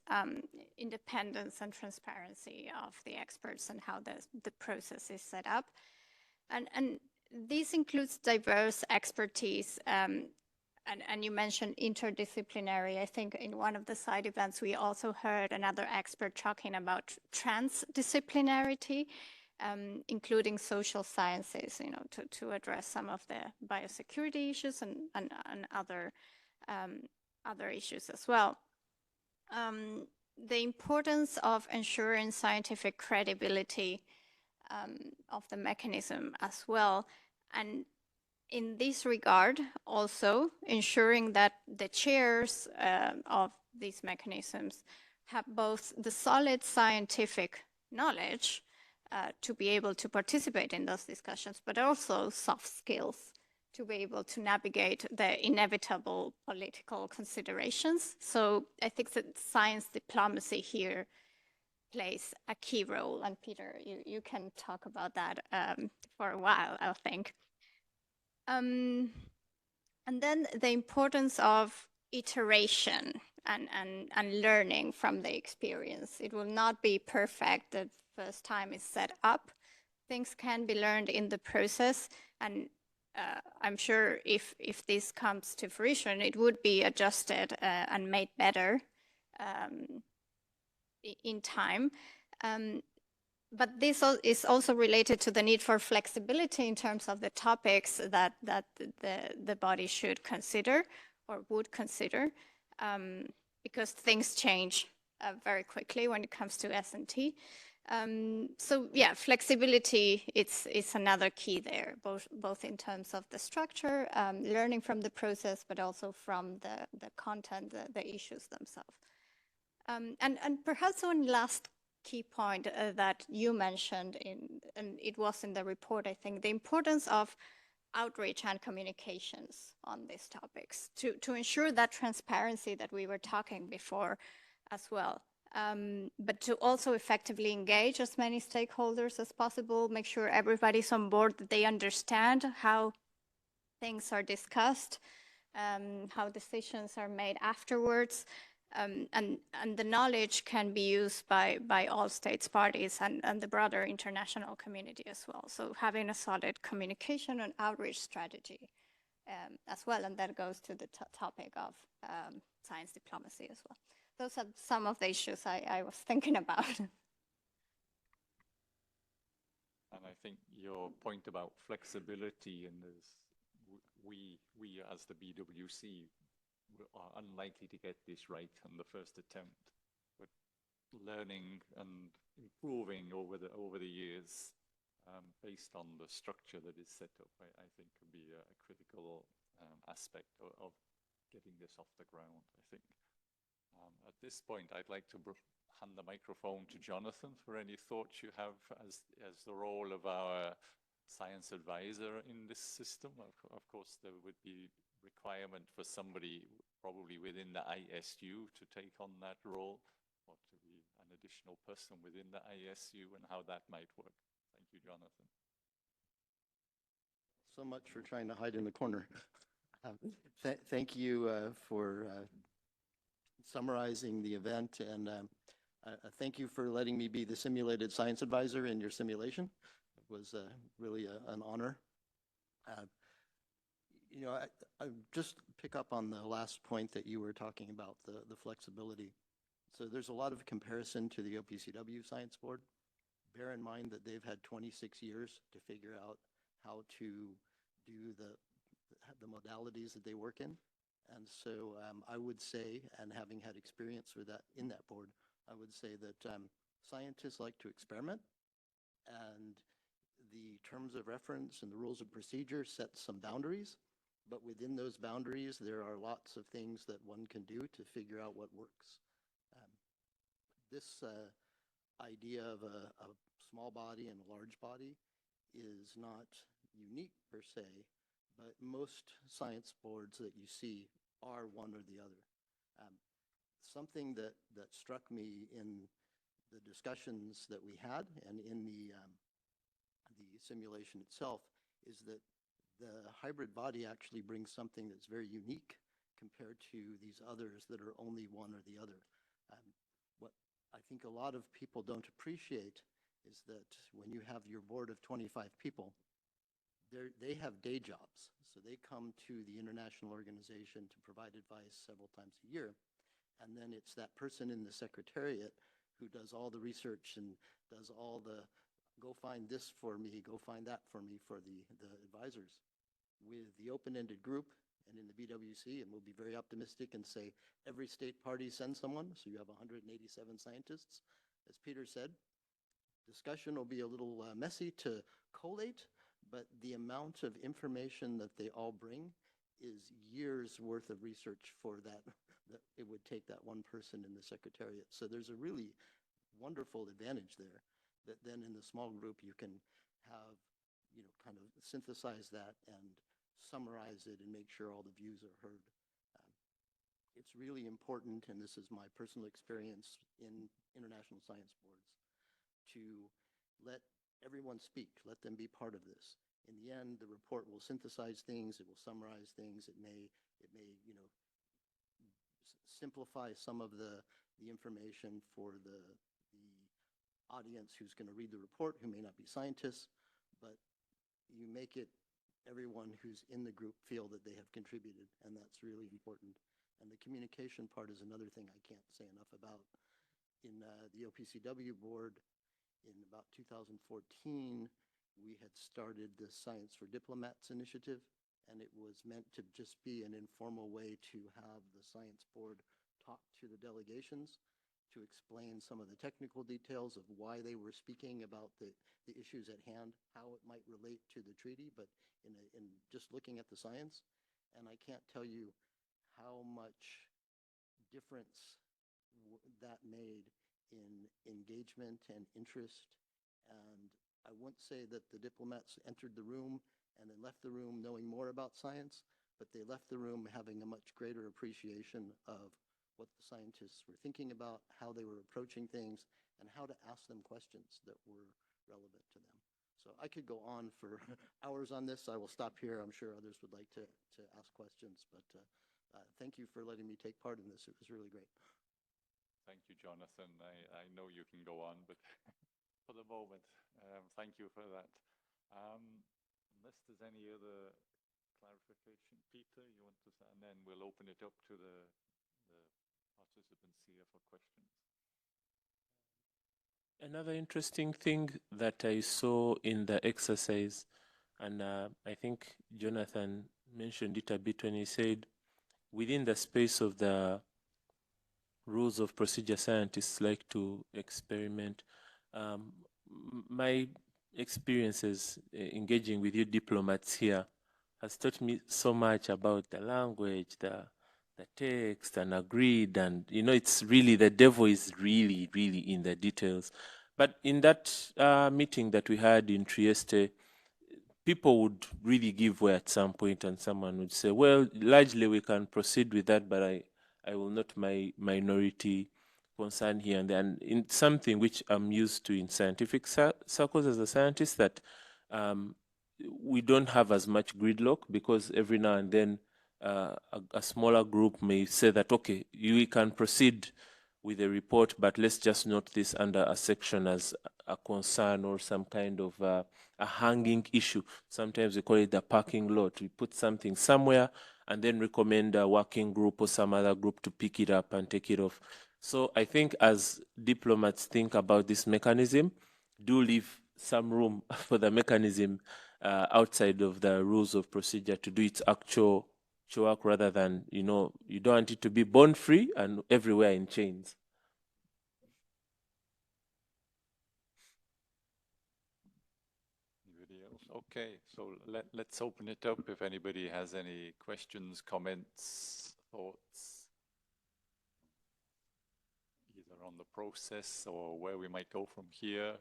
independence and transparency of the experts and how the process is set up. And this includes diverse expertise, and you mentioned interdisciplinary. I think in one of the side events, we also heard another expert talking about transdisciplinarity, including social sciences, you know, to address some of the biosecurity issues and other issues as well. The importance of ensuring scientific credibility of the mechanism as well. And in this regard, also ensuring that the chairs of these mechanisms have both the solid scientific knowledge to be able to participate in those discussions, but also soft skills to be able to navigate the inevitable political considerations. So I think that science diplomacy here plays a key role. And Peter, you can talk about that for a while, I think. And then the importance of iteration and learning from the experience. It will not be perfect the first time it's set up. Things can be learned in the process, and I'm sure if this comes to fruition, it would be adjusted and made better in time. But this is also related to the need for flexibility in terms of the topics that the body should consider or would consider. because things change very quickly when it comes to S&T. So yeah, flexibility, it's another key there, both in terms of the structure, learning from the process, but also from the content, the issues themselves. And perhaps one last key point that you mentioned, and it was in the report, I think, the importance of outreach and communications on these topics to ensure that transparency that we were talking before as well. But to also effectively engage as many stakeholders as possible, make sure everybody's on board, that they understand how things are discussed, how decisions are made afterwards, and the knowledge can be used by all states parties and the broader international community as well. So having a solid communication and outreach strategy as well, and that goes to the topic of science diplomacy as well. Those are some of the issues I was thinking about. And I think your point about flexibility, and we as the BWC are unlikely to get this right on the first attempt, but learning and improving over the years based on the structure that is set up, I think could be a critical aspect of getting this off the ground, I think. At this point, I'd like to hand the microphone to Jonathan for any thoughts you have as the role of our science advisor in this system. Of course, there would be requirement for somebody probably within the ISU to take on that role, or to be an additional person within the ISU, and how that might work. Thank you, Jonathan. So much for trying to hide in the corner. Thank you for summarizing the event, and thank you for letting me be the simulated science advisor in your simulation. It was really an honor. You know, I just pick up on the last point that you were talking about, the flexibility. So there's a lot of comparison to the OPCW Science Board. Bear in mind that they've had 26 years to figure out how to do the modalities that they work in. And so I would say, and having had experience with that in that board, I would say that scientists like to experiment, and the terms of reference and the rules of procedure set some boundaries, but within those boundaries, there are lots of things that one can do to figure out what works. This idea of a small body and a large body is not unique per se, but most science boards that you see are one or the other. Something that struck me in the discussions that we had and in the simulation itself is that the hybrid body actually brings something that's very unique compared to these others that are only one or the other. What I think a lot of people don't appreciate is that when you have your board of 25 people, they have day jobs. So they come to the international organization to provide advice several times a year. And then it's that person in the secretariat who does all the research and does all the, go find this for me, go find that for me for the advisors. With the open-ended group and in the BWC, and we'll be very optimistic and say every state party sends someone, so you have 187 scientists. As Peter said, discussion will be a little messy to collate, but the amount of information that they all bring is years worth of research for that it would take that one person in the secretariat. So there's a really wonderful advantage there, that then in the small group you can have, you know, kind of synthesize that and summarize it and make sure all the views are heard. It's really important, and this is my personal experience in international science boards, to let everyone speak, let them be part of this. In the end, the report will synthesize things, it will summarize things, it may you know, simplify some of the information for the audience who's going to read the report, who may not be scientists, but you make it everyone who's in the group feel that they have contributed, and that's really important. And the communication part is another thing I can't say enough about. In the OPCW board, in about 2014, we had started the Science for Diplomats initiative, and it was meant to just be an informal way to have the science board talk to the delegations to explain some of the technical details of why they were speaking about the issues at hand, how it might relate to the treaty, but in just looking at the science. And I can't tell you how much difference that made in engagement and interest. And I won't say that the diplomats entered the room and then left the room knowing more about science, but they left the room having a much greater appreciation of what the scientists were thinking about, how they were approaching things, and how to ask them questions that were relevant to them. So I could go on for hours on this. I will stop here. I'm sure others would like to ask questions, but thank you for letting me take part in this. It was really great. Thank you, Jonathan. I know you can go on, but for the moment, thank you for that. Unless there's any other clarification, Peter, you want to say, and then we'll open it up to the participants here for questions. Another interesting thing that I saw in the exercise, and I think Jonathan mentioned it a bit when he said, within the space of the rules of procedure, scientists like to experiment. My experiences engaging with you diplomats here has taught me so much about the language, the text, and agreed, and it's really, the devil is really in the details. But in that meeting that we had in Trieste, people would really give way at some point, and someone would say, well, largely we can proceed with that, but I will not my minority concern here and there. And in something which I'm used to in scientific circles as a scientist, that we don't have as much gridlock, because every now and then a smaller group may say that, okay, we can proceed with a report, but let's just note this under a section as a concern or some kind of a hanging issue. Sometimes we call it the parking lot. We put something somewhere and then recommend a working group or some other group to pick it up and take it off. So I think as diplomats think about this mechanism, do leave some room for the mechanism outside of the rules of procedure to do its actual work, rather than, you don't want it to be born free and everywhere in chains. Anybody else? Okay, so let's open it up if anybody has any questions, comments, thoughts, either on the process or where we might go from here.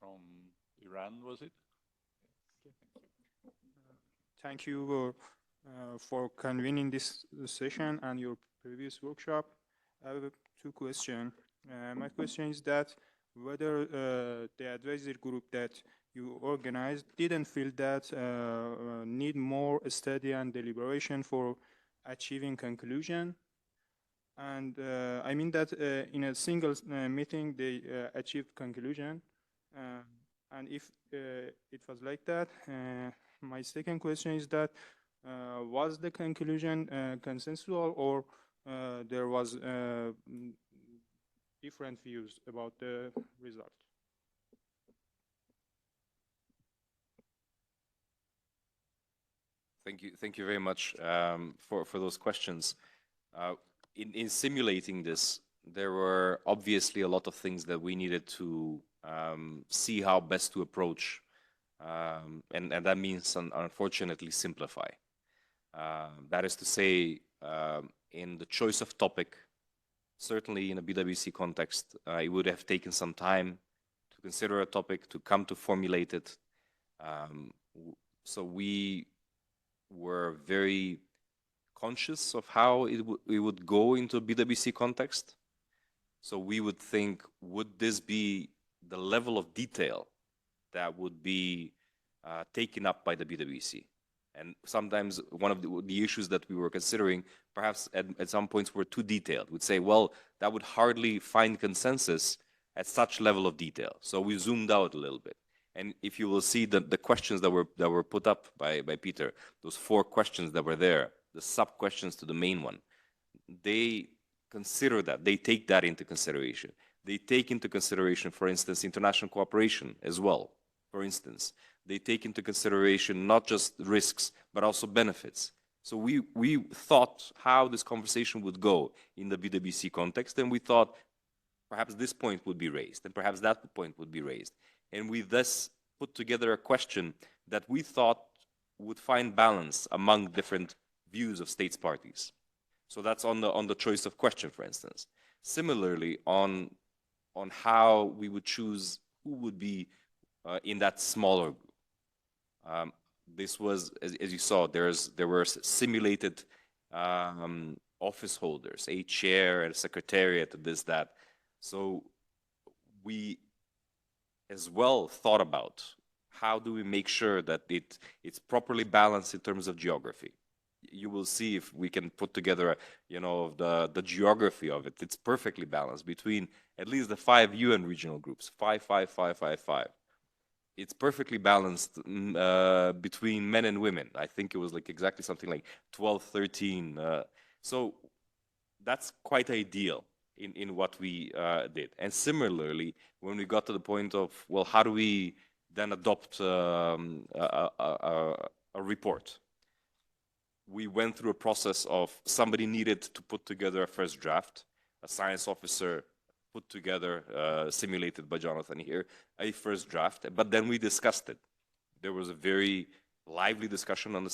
From Iran, was it? Thank you for convening this session and your previous workshop. I have two questions. My question is that whether the advisory group that you organized didn't feel that need more study and deliberation for achieving conclusion. And I mean that in a single meeting, they achieved conclusion. And if it was like that, my second question is that was the conclusion consensual, or there was different views about the result? Thank you very much for those questions. In simulating this, there were obviously a lot of things that we needed to see how best to approach, and that means unfortunately simplify. That is to say, in the choice of topic, certainly in a BWC context, it would have taken some time to consider a topic, to come to formulate it. So we were very conscious of how it would go into a BWC context. So we would think, would this be the level of detail that would be taken up by the BWC? And sometimes one of the issues that we were considering, perhaps at some points, were too detailed. We'd say, well, that would hardly find consensus at such level of detail. So we zoomed out a little bit. And if you will see the questions that were put up by Peter, those 4 questions that were there, the sub-questions to the main one, they consider that, they take that into consideration. They take into consideration, for instance, international cooperation as well. for instance. They take into consideration not just risks, but also benefits. So we thought how this conversation would go in the BWC context, and we thought perhaps this point would be raised, and perhaps that point would be raised. And we thus put together a question that we thought would find balance among different views of states parties. So that's on the choice of question, for instance. Similarly, on how we would choose who would be in that smaller group. This was, as you saw, there were simulated office holders, a chair, a secretariat, this, that. So we as well thought about how do we make sure that it's properly balanced in terms of geography. You will see if we can put together, the geography of it. It's perfectly balanced between at least the 5 UN regional groups, 5, 5, 5, 5, 5. It's perfectly balanced between men and women. I think it was like exactly something like 12, 13. So that's quite ideal in what we did. And similarly, when we got to the point of, well, how do we then adopt a report? We went through a process of somebody needed to put together a first draft, a science officer put together, simulated by Jonathan here, a first draft, but then we discussed it. There was a very lively discussion on the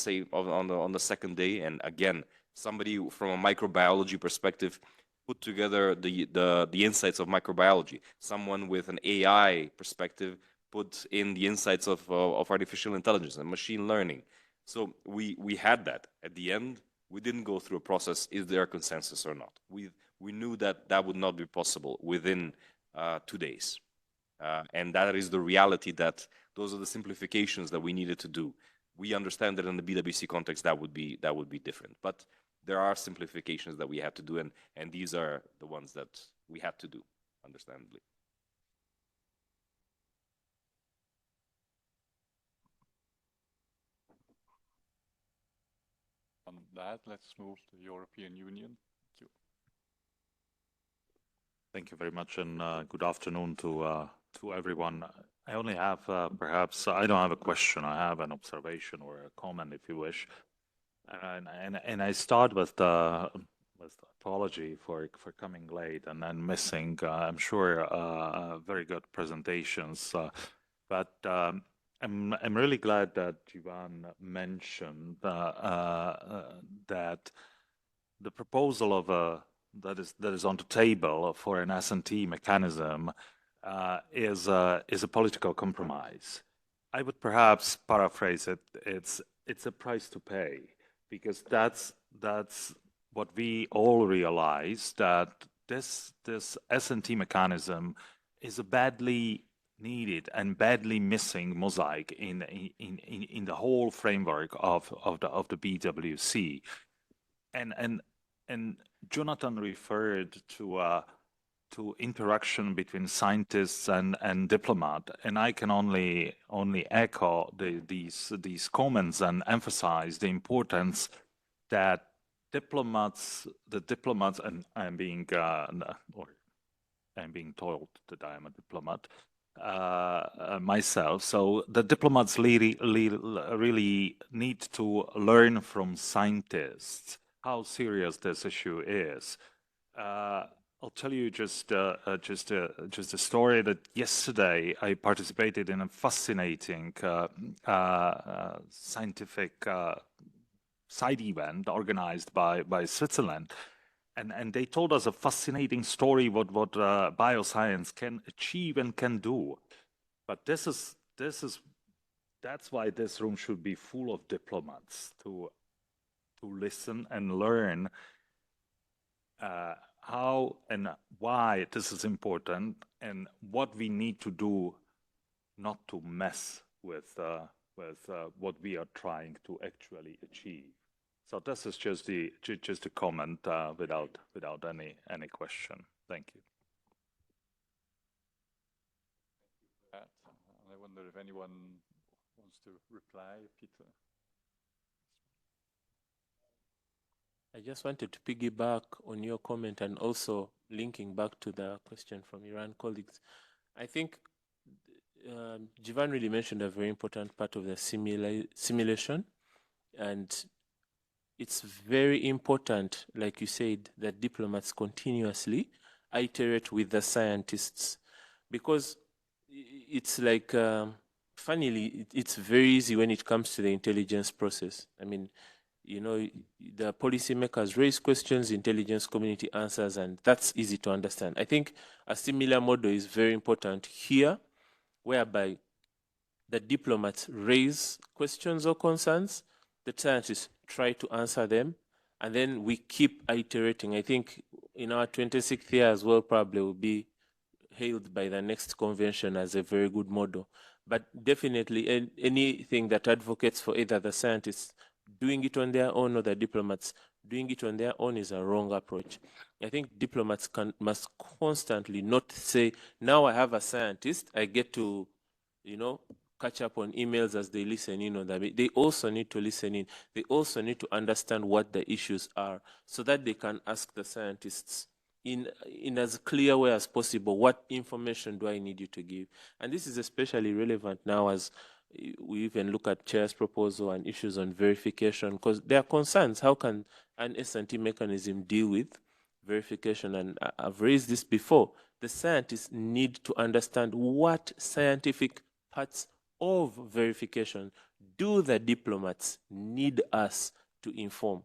second day, and again, somebody from a microbiology perspective put together the insights of microbiology. Someone with an AI perspective put in the insights of artificial intelligence and machine learning. So we had that. At the end, we didn't go through a process, is there a consensus or not? We knew that that would not be possible within 2 days. And that is the reality, that those are the simplifications that we needed to do. We understand that in the BWC context that would be different. But there are simplifications that we had to do, and these are the ones that we had to do, understandably. On that, let's move to the European Union. Thank you. Thank you very much, and good afternoon to everyone. I only have perhaps, I don't have a question, I have an observation or a comment, if you wish. And I start with apology for coming late and then missing, I'm sure, very good presentations. But I'm really glad that Ivan mentioned that the proposal of that is on the table for an S&T mechanism is a political compromise. I would perhaps paraphrase it. It's a price to pay, because that's what we all realize, that this S&T mechanism is a badly needed and badly missing mosaic in the whole framework of the BWC. And Jonathan referred to interaction between scientists and diplomat, and I can only echo these comments and emphasize the importance that the diplomats, and I'm being told that I am a diplomat myself. So the diplomats really need to learn from scientists how serious this issue is. I'll tell you just a story that yesterday I participated in a fascinating scientific side event organized by Switzerland, and they told us a fascinating story what bioscience can achieve and can do. But that's why this room should be full of diplomats to listen and learn how and why this is important, and what we need to do not to mess with what we are trying to actually achieve. So this is just a comment without any question. Thank you. I wonder if anyone wants to reply, Peter. I just wanted to piggyback on your comment, and also linking back to the question from Iran colleagues. I think Jivan really mentioned a very important part of the simulation, and it's very important, like you said, that diplomats continuously iterate with the scientists, because it's like, funnily, it's very easy when it comes to the intelligence process. I mean, you know, the policymakers raise questions, intelligence community answers, and that's easy to understand. I think a similar model is very important here, whereby the diplomats raise questions or concerns, the scientists try to answer them, and then we keep iterating. I think in our 26th year as well, probably will be hailed by the next convention as a very good model. But definitely anything that advocates for either the scientists doing it on their own or the diplomats doing it on their own is a wrong approach. I think diplomats must constantly not say, now I have a scientist, I get to, you know, catch up on emails as they listen in on that. They also need to listen in. They also need to understand what the issues are so that they can ask the scientists in as clear way as possible, what information do I need you to give? And this is especially relevant now as we even look at Chair's proposal and issues on verification, because there are concerns. How can an S&T mechanism deal with verification? And I've raised this before. The scientists need to understand what scientific parts of verification do the diplomats need us to inform.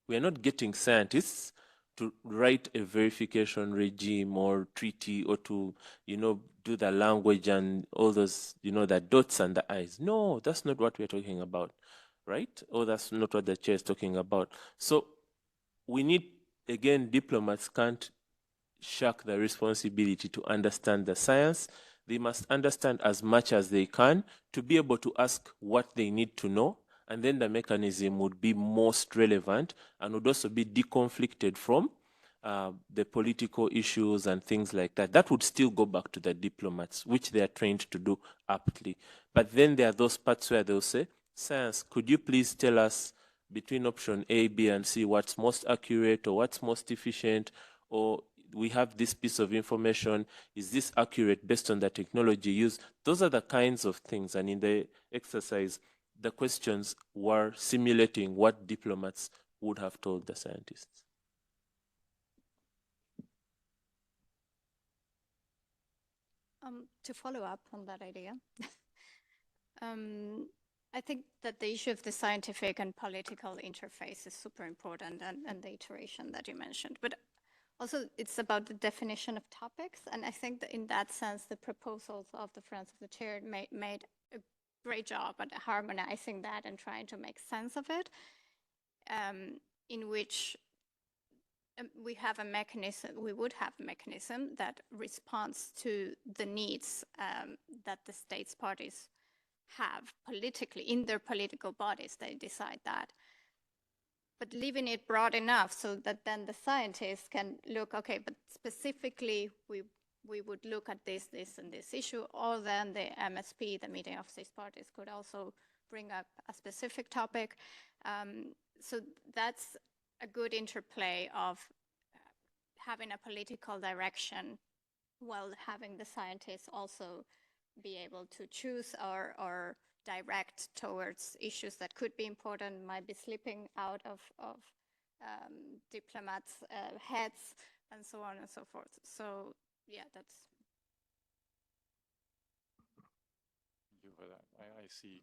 We are not getting scientists to write a verification regime or treaty or to, you know, do the language and all those, you know, the dots and the I's. No, that's not what we're talking about, right? Or that's not what the chair is talking about. So we need, again, diplomats can't shirk the responsibility to understand the science. They must understand as much as they can to be able to ask what they need to know, and then the mechanism would be most relevant and would also be deconflicted from the political issues and things like that. That would still go back to the diplomats, which they are trained to do aptly. But then there are those parts where they'll say, science, could you please tell us between option A, B, and C what's most accurate or what's most efficient, or we have this piece of information, is this accurate based on the technology used? Those are the kinds of things. And in the exercise, the questions were simulating what diplomats would have told the scientists. To follow up on that idea, I think that the issue of the scientific and political interface is super important, and the iteration that you mentioned. But also, it's about the definition of topics, and I think that in that sense, the proposals of the Friends of the Chair made a great job at harmonizing that and trying to make sense of it, in which we have a mechanism, we would have a mechanism that responds to the needs that the states parties have politically, in their political bodies, they decide that. But leaving it broad enough so that then the scientists can look, okay, but specifically we would look at this, and this issue, or then the MSP, the meeting of states parties, could also bring up a specific topic. So that's a good interplay of having a political direction while having the scientists also be able to choose or direct towards issues that could be important, might be slipping out of diplomats' heads, and so on and so forth. So yeah, that's. Thank you for that. I see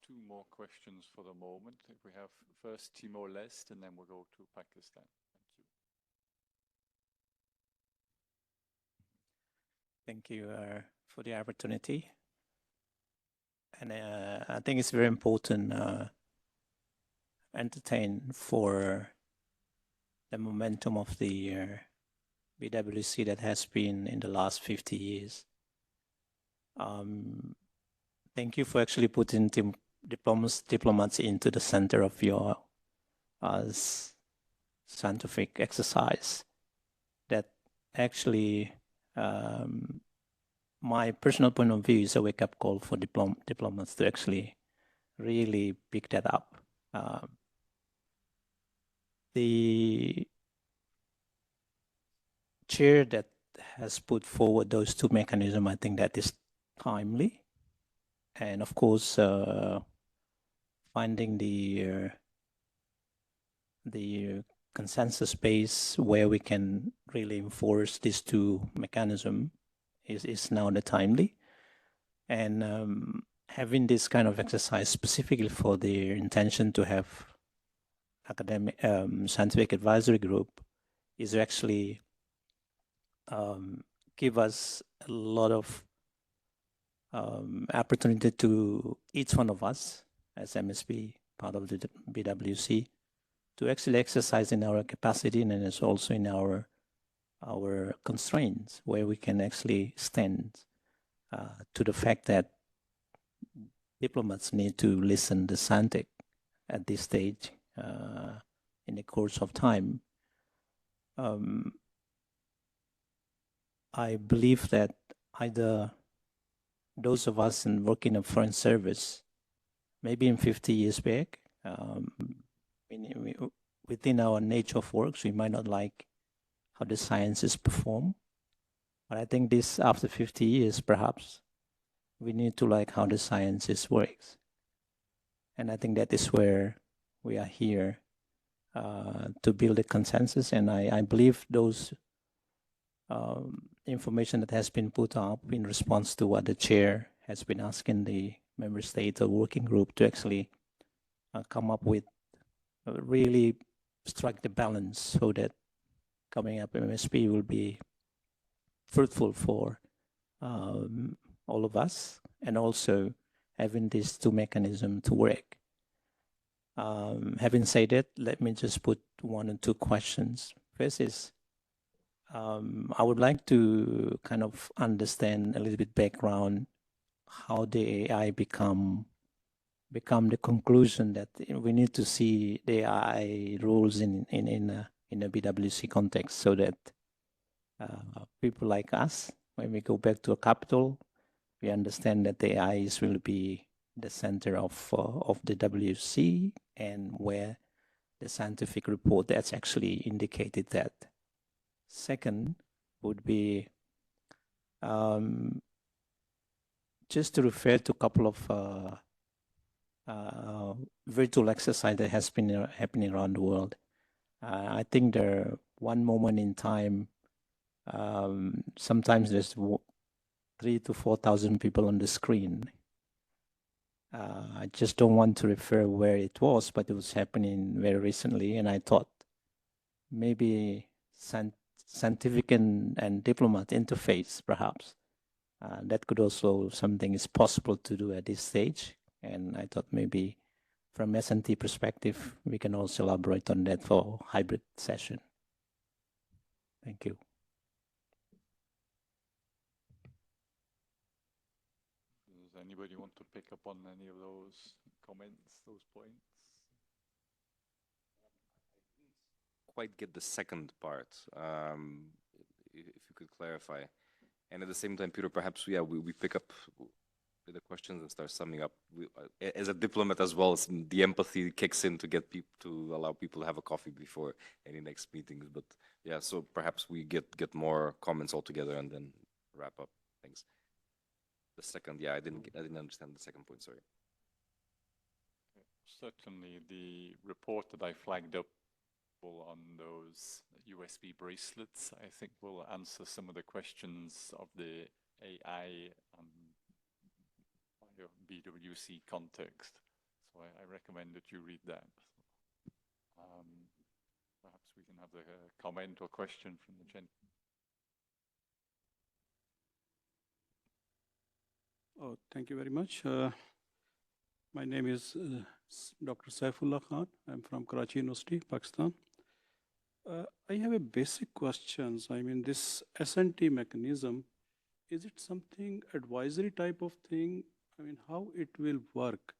two more questions for the moment. If we have first Timor-Leste, and then we'll go to Pakistan. Thank you for the opportunity. And I think it's very important entertain for the momentum of the BWC that has been in the last 50 years. Thank you for actually putting diplomats into the center of your scientific exercise. That actually, my personal point of view, is a wake-up call for diplomats to actually really pick that up. The chair that has put forward those two mechanisms, I think that is timely, and of course, finding the consensus base where we can really enforce these two mechanisms is now the timely. And having this kind of exercise specifically for the intention to have academic scientific advisory group is actually give us a lot of opportunity to each one of us as MSP, part of the BWC, to actually exercise in our capacity, and it's also in our constraints where we can actually stand to the fact that diplomats need to listen to scientific at this stage in the course of time. I believe that either those of us working in foreign service, maybe in 50 years back, within our nature of works, we might not like how the sciences perform. But I think this, after 50 years, perhaps, we need to like how the sciences works. And I think that is where we are here to build a consensus. And I believe those information that has been put up in response to what the chair has been asking the member state or working group to actually come up with, really strike the balance so that coming up MSP will be fruitful for all of us, and also having these two mechanisms to work. Having said that, let me just put one or two questions. First is, I would like to kind of understand a little bit background how the AI become the conclusion that we need to see the AI rules in a BWC context, so that people like us, when we go back to a capital, we understand that the AI will be the center of the WC, and where the scientific report that's actually indicated that. Second would be just to refer to a couple of virtual exercise that has been happening around the world. I think there one moment in time, sometimes there's 3,000 to 4,000 people on the screen. I just don't want to refer where it was, but it was happening very recently, and I thought maybe scientific and diplomat interface, perhaps. That could also something is possible to do at this stage, and I thought maybe from S&T perspective, we can also elaborate on that for hybrid session. Thank you. Does anybody want to pick up on any of those comments, those points? Quite get the second part, if you could clarify. And at the same time, Peter, perhaps we pick up the questions and start summing up. As a diplomat as well, the empathy kicks in to get people, to allow people to have a coffee before any next meetings. But yeah, so perhaps we get more comments all together and then wrap up things. The second, yeah, I didn't understand the second point. Sorry. Certainly, the report that I flagged up on those USB bracelets, I think, will answer some of the questions of the AI BWC context. So I recommend that you read that. Perhaps we can have a comment or question from the gentleman. Oh, thank you very much. My name is Dr. Saifullah Khan. I'm from Karachi University, Pakistan. I have a basic questions. I mean, this S&T mechanism, is it something advisory type of thing? I mean, how it will work?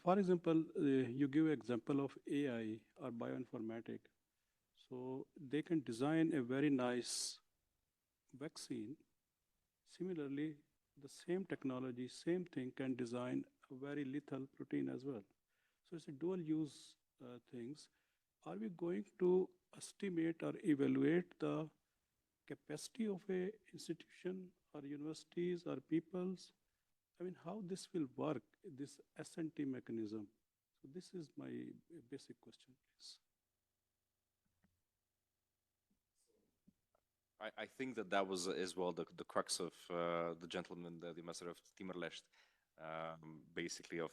For example, you give example of AI or bioinformatics. So they can design a very nice vaccine. Similarly, the same technology, same thing can design a very lethal protein as well. So it's a dual use things. Are we going to estimate or evaluate the capacity of a institution or universities or peoples? I mean, how this will work, this S&T mechanism? So this is my basic question, please. I think that was as well the crux of the gentleman, the ambassador of Timor-Leste, basically of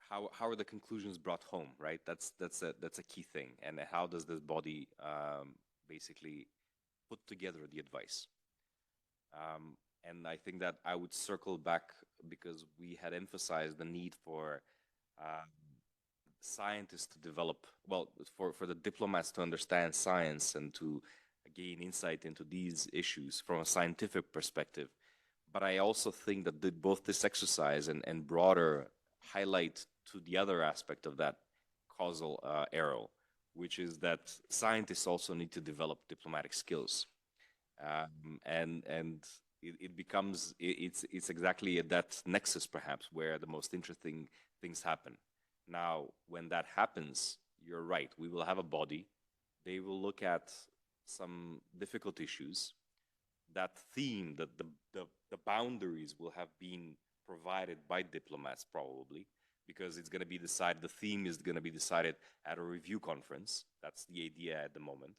how are the conclusions brought home, right? That's a key thing, and how does this body basically put together the advice? And I think that I would circle back because we had emphasized the need for scientists to develop, well, for the diplomats to understand science and to gain insight into these issues from a scientific perspective. But I also think that both this exercise and broader highlight to the other aspect of that causal arrow, which is that scientists also need to develop diplomatic skills. And it becomes, it's exactly at that nexus perhaps where the most interesting things happen. Now, when that happens, you're right, we will have a body. They will look at some difficult issues. That theme, that the boundaries will have been provided by diplomats probably, because it's going to be decided, the theme is going to be decided at a review conference. That's the idea at the moment.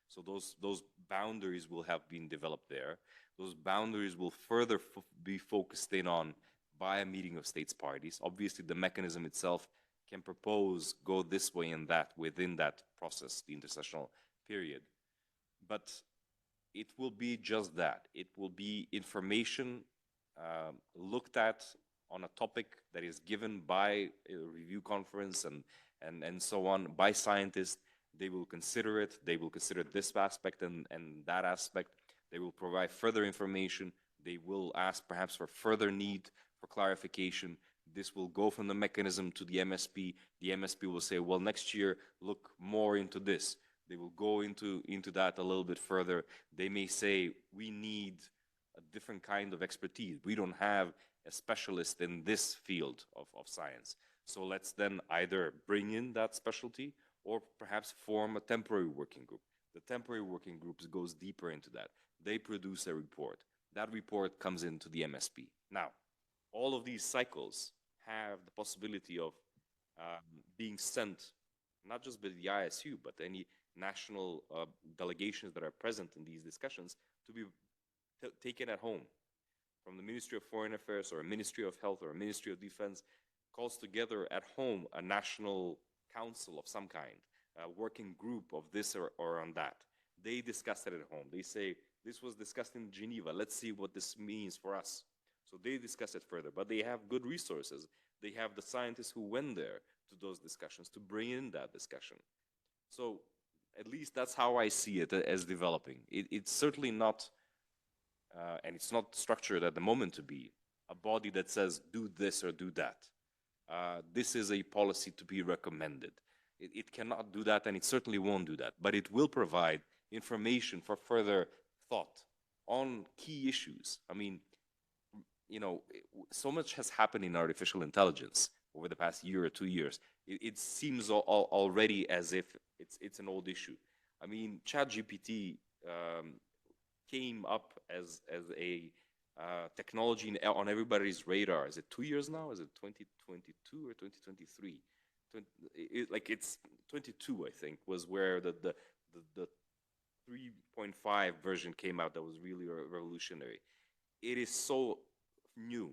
So those boundaries will have been developed there. Those boundaries will further be focused in on by a meeting of states parties. Obviously, the mechanism itself can propose, go this way and that within that process, the intersessional period. But it will be just that. It will be information looked at on a topic that is given by a review conference and so on by scientists. They will consider it. They will consider this aspect and that aspect. They will provide further information. They will ask perhaps for further need for clarification. This will go from the mechanism to the MSP. The MSP will say, well, next year, look more into this. They will go into that a little bit further. They may say, we need a different kind of expertise. We don't have a specialist in this field of science. So let's then either bring in that specialty or perhaps form a temporary working group. The temporary working group goes deeper into that. They produce a report. That report comes into the MSP. Now, all of these cycles have the possibility of being sent, not just by the ISU, but any national delegations that are present in these discussions to be taken at home. From the Ministry of Foreign Affairs or a Ministry of Health or a Ministry of Defense calls together at home a national council of some kind, a working group of this or on that. They discuss it at home. They say, this was discussed in Geneva. Let's see what this means for us. So they discuss it further, but they have good resources. They have the scientists who went there to those discussions to bring in that discussion. So at least that's how I see it as developing. It's certainly not, and it's not structured at the moment to be, a body that says do this or do that. This is a policy to be recommended. It cannot do that, and it certainly won't do that, but it will provide information for further thought on key issues. I mean, you know, so much has happened in artificial intelligence over the past year or 2 years. It seems already as if it's an old issue. I mean, ChatGPT came up as a technology on everybody's radar. Is it 2 years now? Is it 2022 or 2023? It's 22, I think, was where the 3.5 version came out that was really revolutionary. It is so new.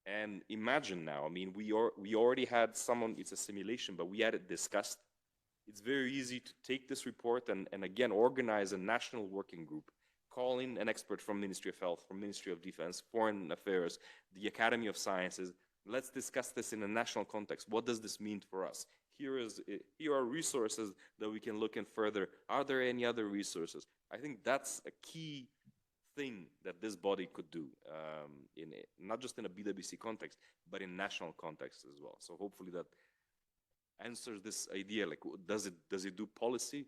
And imagine now, I mean, we already had someone, it's a simulation, but we had it discussed. It's very easy to take this report and again, organize a national working group, call in an expert from Ministry of Health, from Ministry of Defense, Foreign Affairs, the Academy of Sciences. Let's discuss this in a national context. What does this mean for us? Here are resources that we can look in further. Are there any other resources? I think that's a key thing that this body could do, not just in a BWC context, but in national context as well. So hopefully that answers this idea, like does it do policy?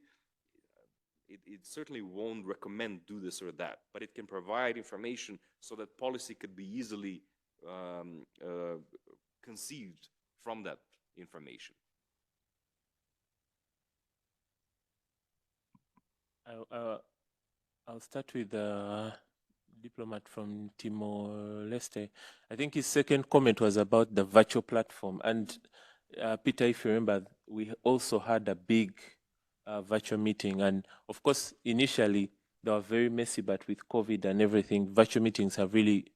It certainly won't recommend do this or that, but it can provide information so that policy could be easily conceived from that information. I'll start with the diplomat from Timor-Leste. I think his second comment was about the virtual platform. And Peter, if you remember, we also had a big virtual meeting. And of course, initially, they were very messy, but with COVID and everything, virtual meetings have really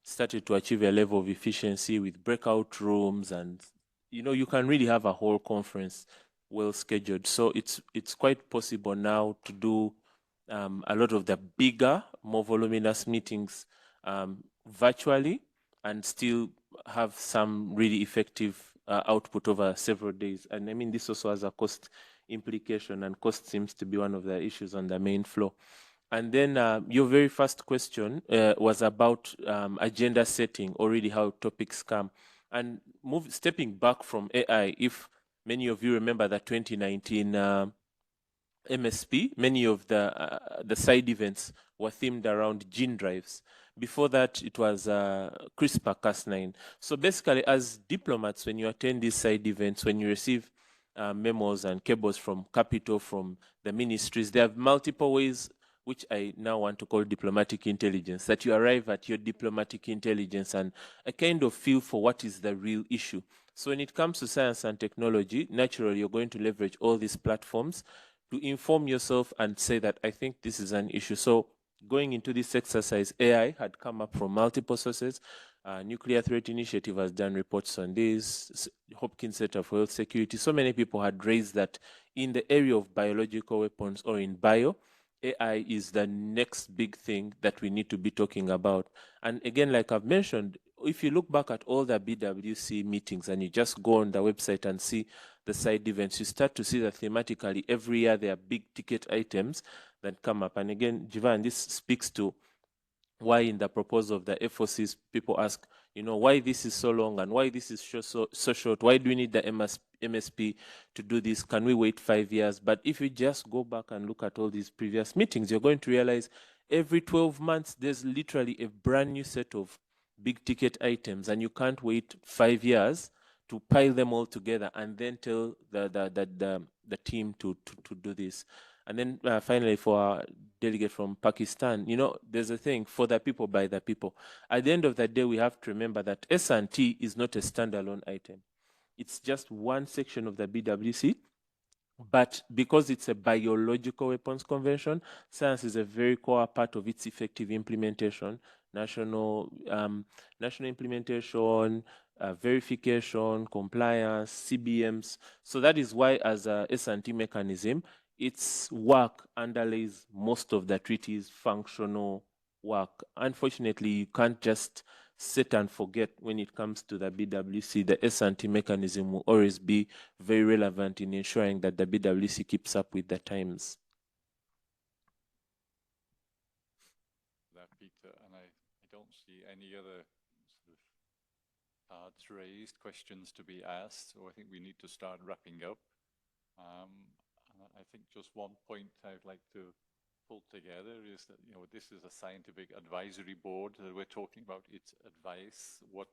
started to achieve a level of efficiency with breakout rooms. And, you know, you can really have a whole conference well scheduled. So it's quite possible now to do a lot of the bigger, more voluminous meetings virtually and still have some really effective output over several days. And I mean, this also has a cost implication, and cost seems to be one of the issues on the main floor. And then your very first question was about agenda setting, or really how topics come. And stepping back from AI, if many of you remember the 2019 MSP, many of the side events were themed around gene drives. Before that, it was CRISPR-Cas9. So basically, as diplomats, when you attend these side events, when you receive memos and cables from Capitol, from the ministries, there are multiple ways, which I now want to call diplomatic intelligence, that you arrive at your diplomatic intelligence and a kind of feel for what is the real issue. So when it comes to science and technology, naturally, you're going to leverage all these platforms to inform yourself and say that I think this is an issue. So going into this exercise, AI had come up from multiple sources. Nuclear Threat Initiative has done reports on this, Hopkins Center for Health Security. So many people had raised that in the area of biological weapons or in bio, AI is the next big thing that we need to be talking about. And again, like I've mentioned, if you look back at all the BWC meetings and you just go on the website and see the side events, you start to see that thematically every year there are big ticket items that come up. And again, Jivan, this speaks to why in the proposal of the FOCs, people ask, you know, why this is so long and why this is so short? Why do we need the MSP to do this? Can we wait 5 years? But if you just go back and look at all these previous meetings, you're going to realize every 12 months, there's literally a brand new set of big ticket items, and you can't wait 5 years to pile them all together and then tell the team to do this. And then finally, for our delegate from Pakistan, you know, there's a thing, for the people, by the people. At the end of the day, we have to remember that S&T is not a standalone item. It's just one section of the BWC. But because it's a biological weapons convention, science is a very core part of its effective implementation, national implementation, verification, compliance, CBMs. So that is why, as a S&T mechanism, its work underlays most of the treaty's functional work. Unfortunately, you can't just sit and forget when it comes to the BWC. The S&T mechanism will always be very relevant in ensuring that the BWC keeps up with the times. That, Peter, and I don't see any other sort of cards raised, questions to be asked, so I think we need to start wrapping up. I think just one point I'd like to pull together is that, you know, this is a scientific advisory board that we're talking about. It's advice, what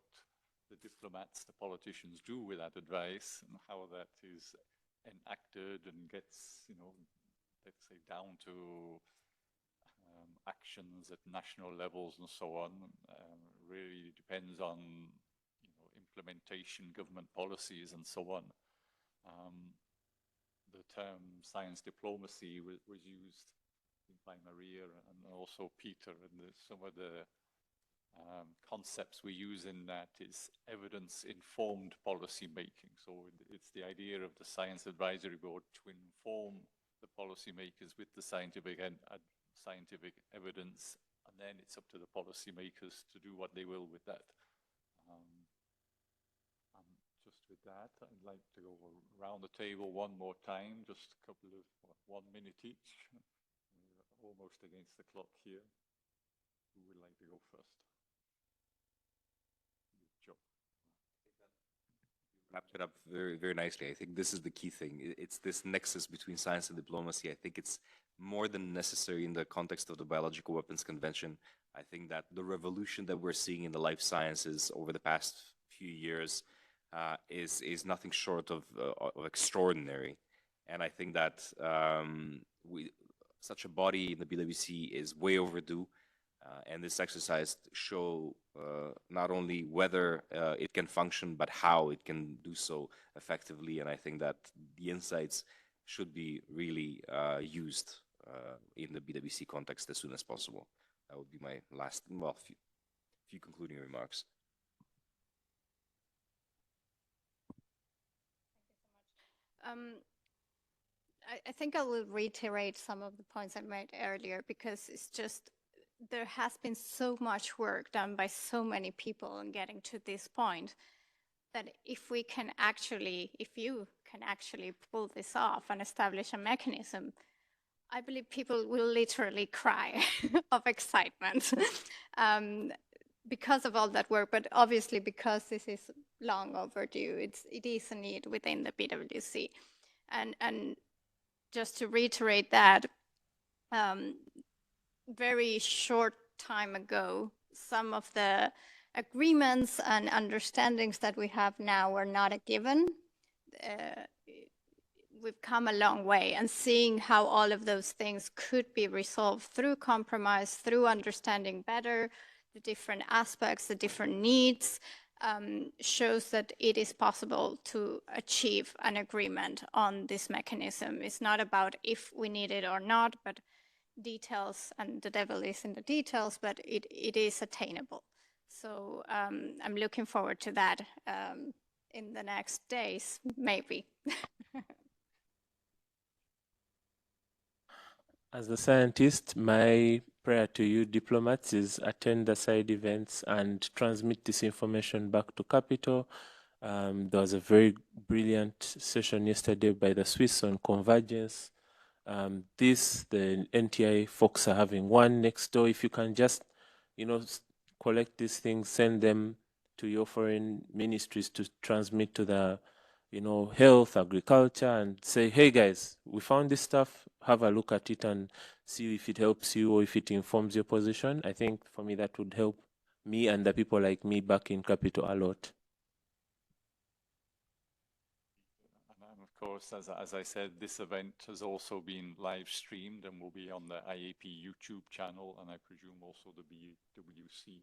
the diplomats, the politicians do with that advice, and how that is enacted and gets, you know, let's say down to actions at national levels and so on. Really depends on, you know, implementation, government policies and so on. The term science diplomacy was used by Maria and also Peter, and some of the concepts we use in that is evidence-informed policy making. So it's the idea of the Science Advisory Board to inform the policymakers with the scientific evidence, and then it's up to the policymakers to do what they will with that. Just with that, I'd like to go around the table one more time, just a couple of 1 minute each. We're almost against the clock here. Who would like to go first? Joe. Wrapped it up very, very nicely. I think this is the key thing. It's this nexus between science and diplomacy. I think it's more than necessary in the context of the Biological Weapons Convention. I think that the revolution that we're seeing in the life sciences over the past few years is nothing short of extraordinary. And I think that such a body in the BWC is way overdue. And this exercise show not only whether it can function, but how it can do so effectively. And I think that the insights should be really used in the BWC context as soon as possible. That would be my last, well, few concluding remarks. I think I will reiterate some of the points I made earlier, because it's just, there has been so much work done by so many people in getting to this point, that if we can actually, if you can actually pull this off and establish a mechanism, I believe people will literally cry of excitement because of all that work, but obviously because this is long overdue, it is a need within the BWC. And just to reiterate that, very short time ago, some of the agreements and understandings that we have now were not a given. We've come a long way, and seeing how all of those things could be resolved through compromise, through understanding better the different aspects, the different needs, shows that it is possible to achieve an agreement on this mechanism. It's not about if we need it or not, but details, and the devil is in the details, but it is attainable. So I'm looking forward to that in the next days, maybe. As a scientist, my prayer to you diplomats is attend the side events and transmit this information back to Capital. There was a very brilliant session yesterday by the Swiss on convergence. The NTI folks are having one next door. If you can just, collect these things, send them to your foreign ministries to transmit to the, health, agriculture, and say, hey guys, we found this stuff, have a look at it and see if it helps you or if it informs your position. I think for me that would help me and the people like me back in Capital a lot. And of course, as I said, this event has also been live streamed and will be on the IAP YouTube channel, and I presume also the BWC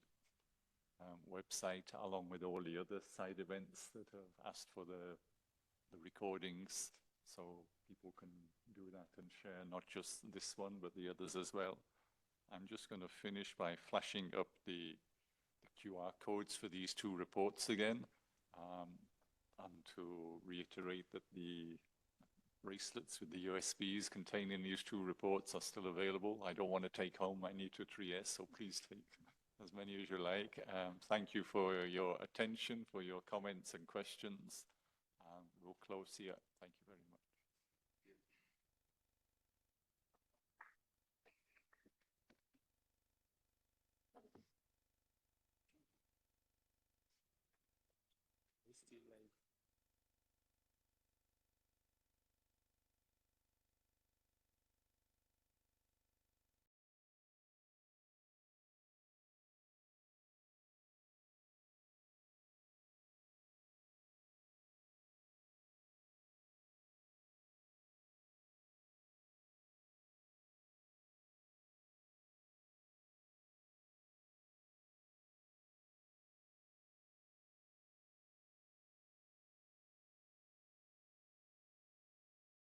website, along with all the other side events that have asked for the recordings, so people can do that and share not just this one, but the others as well. I'm just going to finish by flashing up the QR codes for these two reports again, and to reiterate that the bracelets with the USBs containing these two reports are still available. I don't want to take home my NITO 3S, so please take as many as you like. Thank you for your attention, for your comments and questions. We'll close here. Thank you very much.